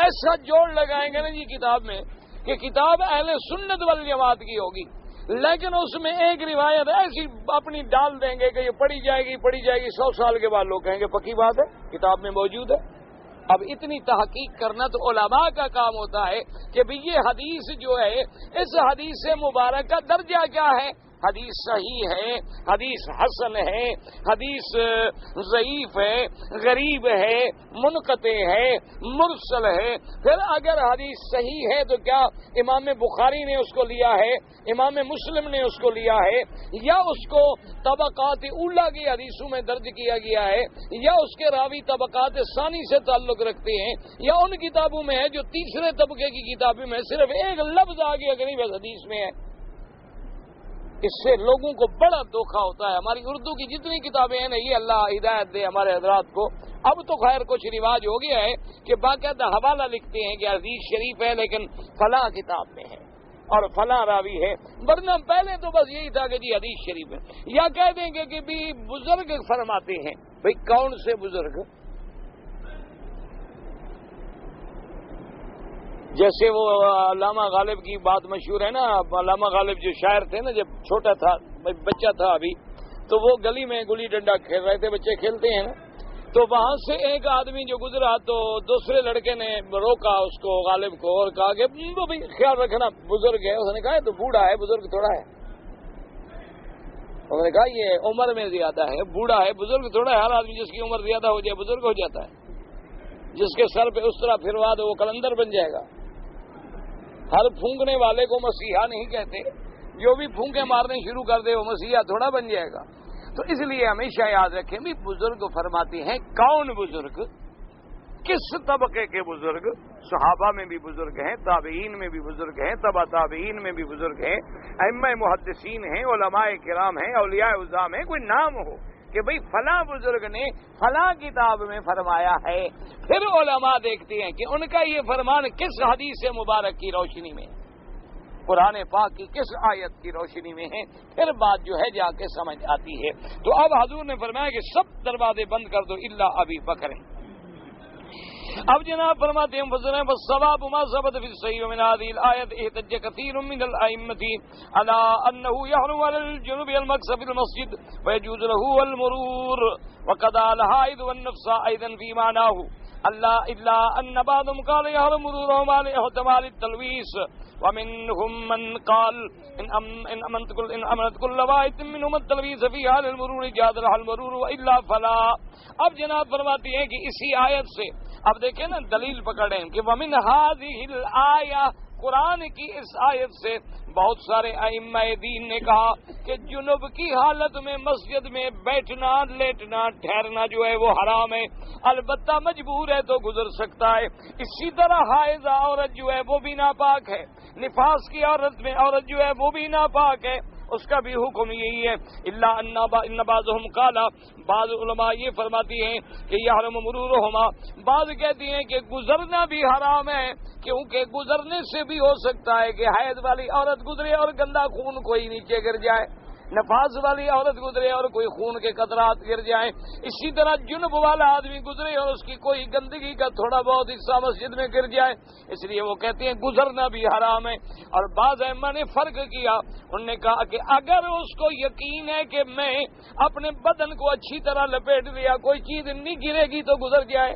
ایسا جوڑ لگائیں گے نا جی کتاب میں کہ کتاب اہل سنت والجماعت کی ہوگی، لیکن اس میں ایک روایت ایسی اپنی ڈال دیں گے کہ یہ پڑھی جائے گی 100 سال کے بعد لوگ کہیں گے پکی بات ہے کتاب میں موجود ہے۔ اب اتنی تحقیق کرنا تو علماء کا کام ہوتا ہے کہ بھی یہ حدیث جو ہے اس حدیث مبارک کا درجہ کیا ہے، حدیث صحیح ہے، حدیث حسن ہے، حدیث ضعیف ہے، غریب ہے، منقطع ہے، مرسل ہے۔ پھر اگر حدیث صحیح ہے تو کیا امام بخاری نے اس کو لیا ہے، امام مسلم نے اس کو لیا ہے، یا اس کو طبقات اولا کی حدیثوں میں درج کیا گیا ہے، یا اس کے راوی طبقات ثانی سے تعلق رکھتے ہیں، یا ان کتابوں میں ہے جو تیسرے طبقے کی کتابوں میں صرف ایک لفظ آگے غریب حدیث میں ہے۔ اس سے لوگوں کو بڑا دھوکہ ہوتا ہے۔ ہماری اردو کی جتنی کتابیں ہیں نا، یہ اللہ ہدایت دے ہمارے حضرات کو، اب تو خیر کچھ رواج ہو گیا ہے کہ باقاعدہ حوالہ لکھتے ہیں کہ حدیث شریف ہے لیکن فلاں کتاب میں ہے اور فلاں راوی ہے، ورنہ پہلے تو بس یہی تھا کہ جی حدیث شریف ہے، یا کہہ دیں گے کہ بھی بزرگ فرماتے ہیں۔ بھئی کون سے بزرگ؟ جیسے وہ علامہ غالب کی بات مشہور ہے نا، علامہ غالب جو شاعر تھے نا، جب چھوٹا تھا بچہ تھا ابھی، تو وہ گلی میں گلی ڈنڈا کھیل رہے تھے، بچے کھیلتے ہیں نا، تو وہاں سے ایک آدمی جو گزرا تو دوسرے لڑکے نے روکا اس کو غالب کو اور کہا کہ بھائی خیال رکھنا بزرگ ہے۔ اس نے کہا تو بوڑھا ہے بزرگ تھوڑا ہے۔ انہوں نے کہا یہ عمر میں زیادہ ہے، بوڑھا ہے بزرگ تھوڑا ہے، ہر آدمی جس کی عمر زیادہ ہو جائے بزرگ ہو جاتا ہے، جس کے سر پہ اس طرح پھروا دو وہ کلندر بن جائے گا۔ ہر پھونکنے والے کو مسیحا نہیں کہتے، جو بھی پھونکے مارنے شروع کر دے وہ مسیحا تھوڑا بن جائے گا۔ تو اس لیے ہمیشہ یاد رکھیں بھی بزرگ فرماتے ہیں کون بزرگ، کس طبقے کے بزرگ، صحابہ میں بھی بزرگ ہیں، تابعین میں بھی بزرگ ہیں، تبع تابعین میں بھی بزرگ ہیں، ائمہ محدثین ہیں، علماء کرام ہیں، اولیاء عظام ہیں، کوئی نام ہو کہ بھئی فلاں بزرگ نے فلاں کتاب میں فرمایا ہے، پھر علماء دیکھتے ہیں کہ ان کا یہ فرمان کس حدیث مبارک کی روشنی میں، قرآن پاک کی کس آیت کی روشنی میں ہے، پھر بات جو ہے جا کے سمجھ آتی ہے۔ تو اب حضور نے فرمایا کہ سب دروازے بند کر دو الا ابی بکر۔ اب جناب فرماتے ہیں فضلیں والثواب ما ثبت في الصحيح من هذه الآية احتج كثير من الأئمة على أنه يحرم على الجنوب المكث في المسجد ويجوز له المرور وقد الحائض والنفس أيضا في معناه إلا أن بعضهم قال يحرم مرورهم على احتمال التلويث ومنهم من قال إن أمنت كل واحد منهم التلويث في حال المرور جاز لها المرور وإلا فلا۔ اب جناب فرماتی ہیں کہ اسی آیت سے اب دیکھیں نا دلیل پکڑیں کہ وَمِنْ هَذِهِ الْآيَةِ، قرآن کی اس آیت سے بہت سارے ائمہ دین نے کہا کہ جنوب کی حالت میں مسجد میں بیٹھنا، لیٹنا، ٹھہرنا جو ہے وہ حرام ہے، البتہ مجبور ہے تو گزر سکتا ہے۔ اسی طرح حائضہ عورت جو ہے وہ بھی ناپاک ہے، نفاس کی عورت جو ہے وہ بھی ناپاک ہے، اس کا بھی حکم یہی ہے۔ الا ان بعضهم قال، بعض علماء یہ فرماتی ہیں کہ یحرم مرورهما، بعض کہتی ہیں کہ گزرنا بھی حرام ہے، کیونکہ گزرنے سے بھی ہو سکتا ہے کہ حیض والی عورت گزرے اور گندا خون کوئی نیچے گر جائے، نفاس والی عورت گزرے اور کوئی خون کے قطرات گر جائیں، اسی طرح جنب والا آدمی گزرے اور اس کی کوئی گندگی کا تھوڑا بہت حصہ مسجد میں گر جائے، اس لیے وہ کہتے ہیں گزرنا بھی حرام ہے۔ اور بعض ائمہ نے فرق کیا، انہوں نے کہا کہ اگر اس کو یقین ہے کہ میں اپنے بدن کو اچھی طرح لپیٹ لیا، کوئی چیز نہیں گرے گی تو گزر جائے،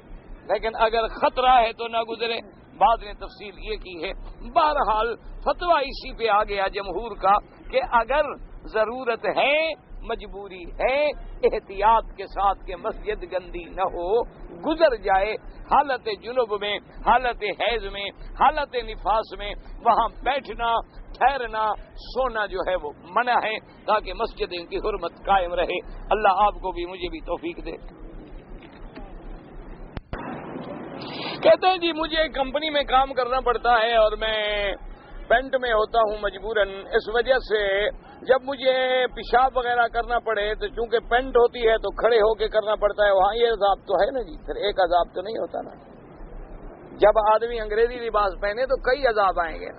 لیکن اگر خطرہ ہے تو نہ گزرے۔ بعد نے تفصیل یہ کی ہے۔ بہرحال فتویٰ اسی پہ آ گیا جمہور کا کہ اگر ضرورت ہے، مجبوری ہے، احتیاط کے ساتھ کہ مسجد گندی نہ ہو، گزر جائے، حالت جنوب میں، حالت حیض میں، حالت نفاس میں وہاں بیٹھنا، ٹھہرنا، سونا جو ہے وہ منع ہے، تاکہ مسجدیں کی حرمت قائم رہے۔ اللہ آپ کو بھی مجھے بھی توفیق دے۔ کہتے ہیں جی مجھے ایک کمپنی میں کام کرنا پڑتا ہے اور میں پینٹ میں ہوتا ہوں مجبوراً، اس وجہ سے جب مجھے پیشاب وغیرہ کرنا پڑے تو چونکہ پینٹ ہوتی ہے تو کھڑے ہو کے کرنا پڑتا ہے، وہاں یہ عذاب تو ہے نا جی، پھر ایک عذاب تو نہیں ہوتا نا، جب آدمی انگریزی لباس پہنے تو کئی عذاب آئیں گے۔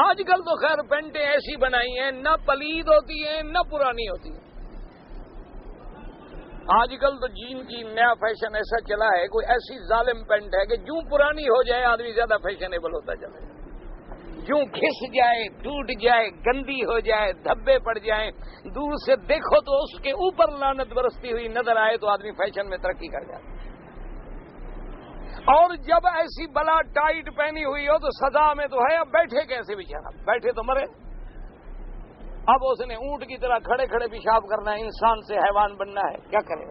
آج کل تو خیر پینٹیں ایسی بنائی ہیں، نہ پلید ہوتی ہیں نہ پرانی ہوتی ہیں۔ آج کل تو جین کی نیا فیشن ایسا چلا ہے، کوئی ایسی ظالم پینٹ ہے کہ جوں پرانی ہو جائے آدمی زیادہ فیشنیبل ہوتا چلے، جوں کھس جائے، ٹوٹ جائے، گندی ہو جائے، دھبے پڑ جائیں، دور سے دیکھو تو اس کے اوپر لعنت برستی ہوئی نظر آئے تو آدمی فیشن میں ترقی کر جائے، اور جب ایسی بلا ٹائٹ پہنی ہوئی ہو تو سزا میں تو ہے، اب بیٹھے کیسے بیچارہ، بیٹھے تو مرے۔ اب اس نے اونٹ کی طرح کھڑے کھڑے پیشاب کرنا ہے، انسان سے حیوان بننا ہے، کیا کرے؟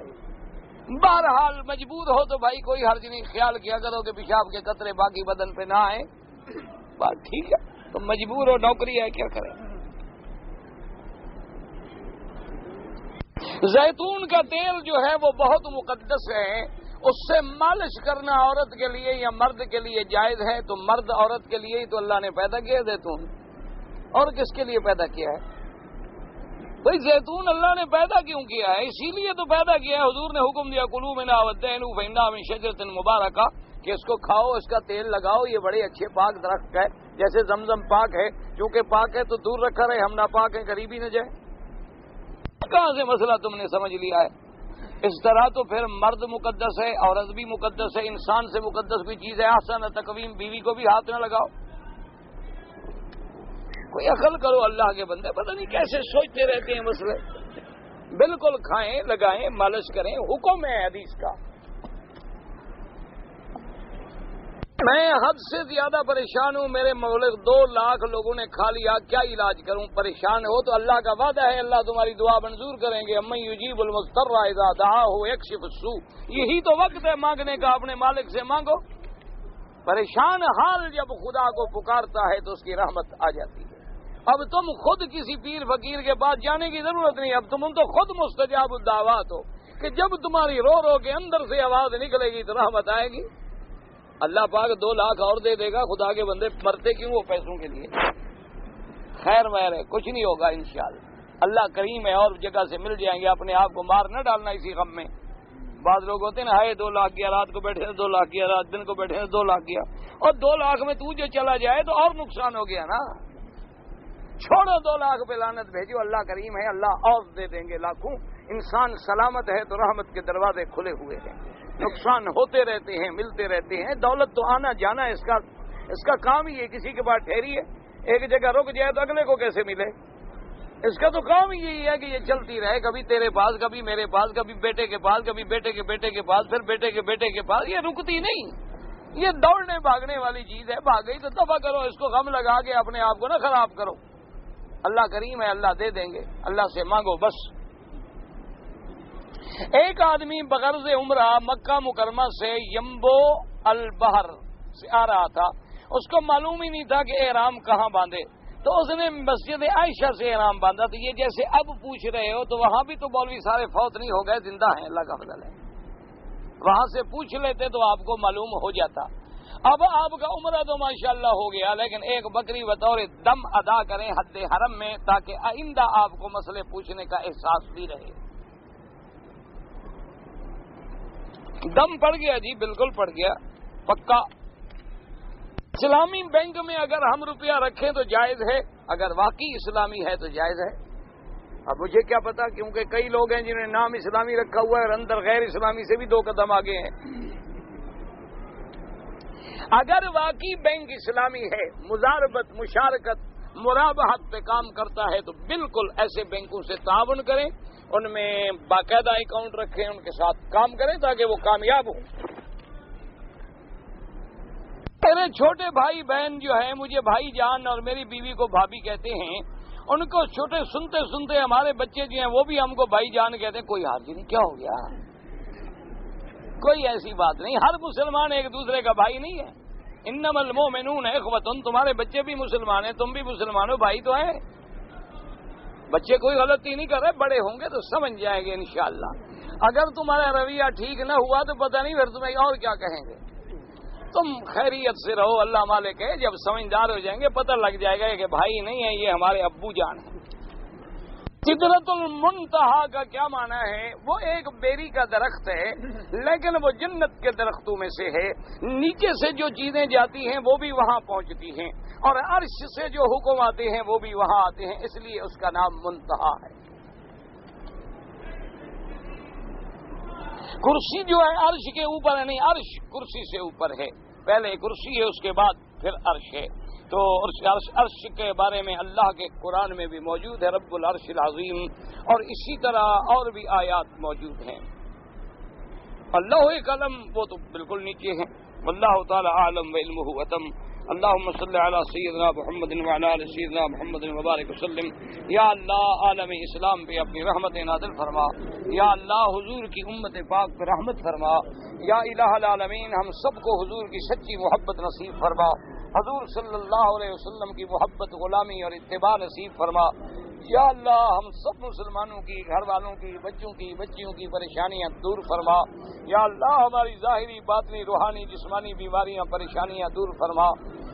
بہرحال مجبور ہو تو بھائی کوئی حرج نہیں، خیال کیا کرو کہ پیشاب کے قطرے باقی بدن پہ نہ آئے، بات ٹھیک ہے، تو مجبور ہو، نوکری ہے، کیا کرے۔ زیتون کا تیل جو ہے وہ بہت مقدس ہے، اس سے مالش کرنا عورت کے لیے یا مرد کے لیے جائز ہے، تو مرد عورت کے لیے ہی تو اللہ نے پیدا کیا زیتون، اور کس کے لیے پیدا کیا ہے؟ بھئی زیتون اللہ نے پیدا کیوں کیا ہے؟ اسی لیے تو پیدا کیا ہے، حضور نے حکم دیا کلوا منھا وادعوا فإنھا من شجرۃ مبارکہ، کہ اس کو کھاؤ، اس کا تیل لگاؤ، یہ بڑے اچھے پاک درخت ہے، جیسے زمزم پاک ہے، کیونکہ پاک ہے تو دور رکھا رہے، ہم ناپاک ہیں قریب ہی نہ جائے۔ کہاں سے مسئلہ تم نے سمجھ لیا ہے؟ اس طرح تو پھر مرد مقدس ہے، عورت بھی مقدس ہے، انسان سے مقدس بھی چیز ہے، احسن تقویم، بیوی کو بھی ہاتھ نہ لگاؤ۔ کوئی عقل کرو اللہ کے بندے، پتہ نہیں کیسے سوچتے رہتے ہیں مسئلے۔ بالکل کھائیں، لگائیں، مالش کریں، حکم ہے حدیث کا۔ میں حد سے زیادہ پریشان ہوں، میرے مولک 2 لاکھ لوگوں نے کھا لیا، کیا علاج کروں؟ پریشان ہو تو اللہ کا وعدہ ہے، اللہ تمہاری دعا منظور کریں گے۔ امن یجیب المضطر اذا دعاہ یکشف السوء، یہی تو وقت ہے مانگنے کا، اپنے مالک سے مانگو۔ پریشان حال جب خدا کو پکارتا ہے تو اس کی رحمت آ جاتی ہے۔ اب تم خود کسی پیر فقیر کے پاس جانے کی ضرورت نہیں، اب تم تو خود مستجاب الدعوات ہو کہ جب تمہاری رو رو کے اندر سے آواز نکلے گی تو رحمت آئے گی۔ اللہ پاک 2 لاکھ اور دے دے گا، خدا کے بندے مرتے کیوں وہ پیسوں کے لیے؟ خیر میر ہے، کچھ نہیں ہوگا انشاءاللہ، اللہ کریم ہے، اور جگہ سے مل جائیں گے۔ اپنے آپ کو مار نہ ڈالنا اسی غم میں۔ بعض لوگ ہوتے ہیں نا، ہائے 2 لاکھ گیا، رات کو بیٹھے 2 لاکھ گیا، رات دن کو بیٹھے 2 لاکھ گیا، اور 2 لاکھ میں تو جو چلا جائے تو اور نقصان ہو گیا نا۔ چھوڑو 2 لاکھ پہ لعنت بھیجو، اللہ کریم ہے، اللہ اور دے دیں گے لاکھوں۔ انسان سلامت ہے تو رحمت کے دروازے کھلے ہوئے ہیں، نقصان ہوتے رہتے ہیں، ملتے رہتے ہیں۔ دولت تو آنا جانا ہے، اس کا کام ہی ہے، کسی کے پاس ٹھہری ہے، ایک جگہ رک جائے تو اگلے کو کیسے ملے؟ اس کا تو کام ہی یہی ہے کہ یہ چلتی رہے، کبھی تیرے پاس، کبھی میرے پاس، کبھی بیٹے کے پاس، کبھی بیٹے کے بیٹے کے پاس، پھر بیٹے کے بیٹے کے پاس، یہ رکتی نہیں، یہ دوڑنے بھاگنے والی چیز ہے۔ بھاگ گئی تو دفع کرو، اس کو غم لگا کے اپنے آپ کو نہ خراب کرو۔ اللہ کریم ہے، اللہ دے دیں گے، اللہ سے مانگو بس۔ ایک آدمی بغرض عمرہ مکہ مکرمہ سے یمبو البحر سے آ رہا تھا، اس کو معلوم ہی نہیں تھا کہ احرام کہاں باندھے، تو اس نے مسجد عائشہ سے احرام باندھا۔ تو یہ جیسے اب پوچھ رہے ہو تو وہاں بھی تو مولوی سارے فوت نہیں ہو گئے، زندہ ہیں، اللہ کا فضل ہے، وہاں سے پوچھ لیتے تو آپ کو معلوم ہو جاتا۔ اب آپ کا عمرہ تو ماشاءاللہ ہو گیا، لیکن ایک بکری بطور دم ادا کریں حد حرم میں، تاکہ آئندہ آپ کو مسئلے پوچھنے کا احساس بھی رہے۔ دم پڑ گیا جی، بالکل پڑ گیا، پکا۔ اسلامی بینک میں اگر ہم روپیہ رکھیں تو جائز ہے، اگر واقعی اسلامی ہے تو جائز ہے۔ اب مجھے کیا پتا، کیونکہ کئی لوگ ہیں جنہوں نے نام اسلامی رکھا ہوا ہے اور اندر غیر اسلامی سے بھی 2 قدم آگے ہیں۔ اگر واقعی بینک اسلامی ہے، مزاربت، مشارکت، مرابحت پہ کام کرتا ہے تو بالکل ایسے بینکوں سے تعاون کریں، ان میں باقاعدہ اکاؤنٹ رکھیں، ان کے ساتھ کام کریں تاکہ وہ کامیاب ہوں۔ میرے چھوٹے بھائی بہن جو ہیں، مجھے بھائی جان اور میری بیوی کو بھابھی کہتے ہیں، ان کو چھوٹے سنتے سنتے ہمارے بچے جو ہیں وہ بھی ہم کو بھائی جان کہتے ہیں۔ کوئی حرج نہیں، کیا ہو گیا؟ کوئی ایسی بات نہیں، ہر مسلمان ایک دوسرے کا بھائی نہیں ہے۔ انما المؤمنون اخوۃ، تمہارے بچے بھی مسلمان ہیں، تم بھی مسلمان ہو، بھائی تو ہیں۔ بچے کوئی غلطی نہیں کر رہے، بڑے ہوں گے تو سمجھ جائیں گے انشاءاللہ۔ اگر تمہارا رویہ ٹھیک نہ ہوا تو پتہ نہیں پھر تمہیں اور کیا کہیں گے۔ تم خیریت سے رہو، اللہ مالک ہے، جب سمجھدار ہو جائیں گے پتہ لگ جائے گا کہ بھائی نہیں ہے، یہ ہمارے ابو جان ہیں۔ سدرۃ المنتہا کا کیا معنی ہے؟ وہ ایک بیری کا درخت ہے، لیکن وہ جنت کے درختوں میں سے ہے۔ نیچے سے جو چیزیں جاتی ہیں وہ بھی وہاں پہنچتی ہیں، اور عرش سے جو حکم آتے ہیں وہ بھی وہاں آتے ہیں، اس لیے اس کا نام منتہا ہے۔ کرسی جو ہے عرش کے اوپر ہے، نہیں، عرش کرسی سے اوپر ہے، پہلے کرسی ہے، اس کے بعد پھر عرش ہے۔ تو عرش کے بارے میں اللہ کے قرآن میں بھی موجود ہے، رب العرش العظیم، اور اسی طرح اور بھی آیات موجود ہیں۔ اللہ قلم وہ تو بالکل نیچے ہیں، واللہ تعالی عالم وعلمہ اتم۔ اللہم صلی علی سیدنا محمد وعلی آل سیدنا محمد وبارک وسلم۔ یا اللہ عالم اسلام پہ اپنی رحمت نازل فرما، یا اللہ حضور کی امت پاک پہ رحمت فرما، یا الہ العالمین ہم سب کو حضور کی سچی محبت نصیب فرما، حضور صلی اللہ علیہ وسلم کی محبت، غلامی اور اتباع نصیب فرما۔ یا اللہ ہم سب مسلمانوں کی، گھر والوں کی، بچوں کی، بچیوں کی پریشانیاں دور فرما۔ یا اللہ ہماری ظاہری، باطنی، روحانی، جسمانی بیماریاں، پریشانیاں دور فرما۔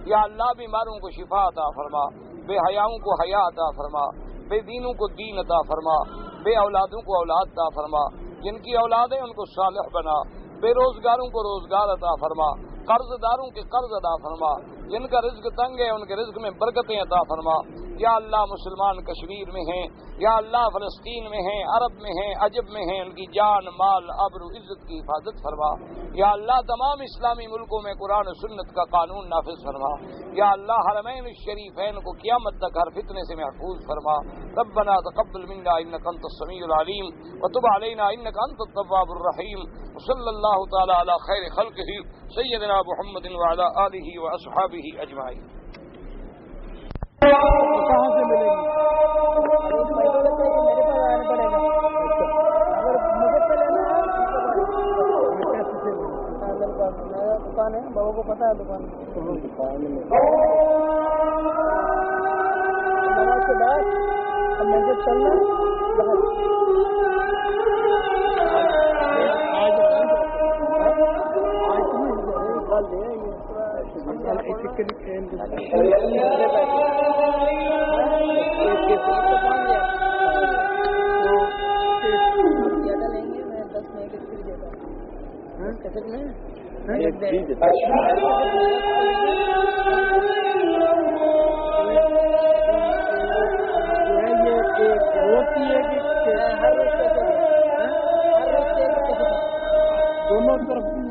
یا اللہ بیماروں کو شفا عطا فرما، بے حیاؤں کو حیا عطا فرما، بے دینوں کو دین عطا فرما، بے اولادوں کو اولاد عطا فرما، جن کی اولاد ہے ان کو صالح بنا، بے روزگاروں کو روزگار عطا فرما، قرض داروں کے قرض عطا فرما، جن کا رزق تنگ ہے ان کے رزق میں برکتیں عطا فرما۔ یا اللہ مسلمان کشمیر میں ہیں، یا اللہ فلسطین میں ہیں، عرب میں ہیں، عجب میں ہیں، ان کی جان، مال، آبرو، عزت کی حفاظت فرما۔ یا اللہ تمام اسلامی ملکوں میں قرآن و سنت کا قانون نافذ فرما۔ یا اللہ حرمین الشریفین کو قیامت تک ہر فتنے سے محفوظ فرما۔ ربنا تقبل منا انک انت السمیع العلیم وتب علینا انک انت التواب الرحیم، وصلی اللہ تعالی علی خیر خلقہ سیدنا محمد وعلی آلہ واصحابہ اجمعین۔ کہاں سے ملے گی؟ میرے پاس آنا پڑے گا، اگر مجھے سے لینا ہے دکان ہے، بابا کو پتا ہے دکان کے بعد اب میں جب چلنا باہر آج کل دے زیادہ لیں گے میں 10 میں دیتا دونوں طرف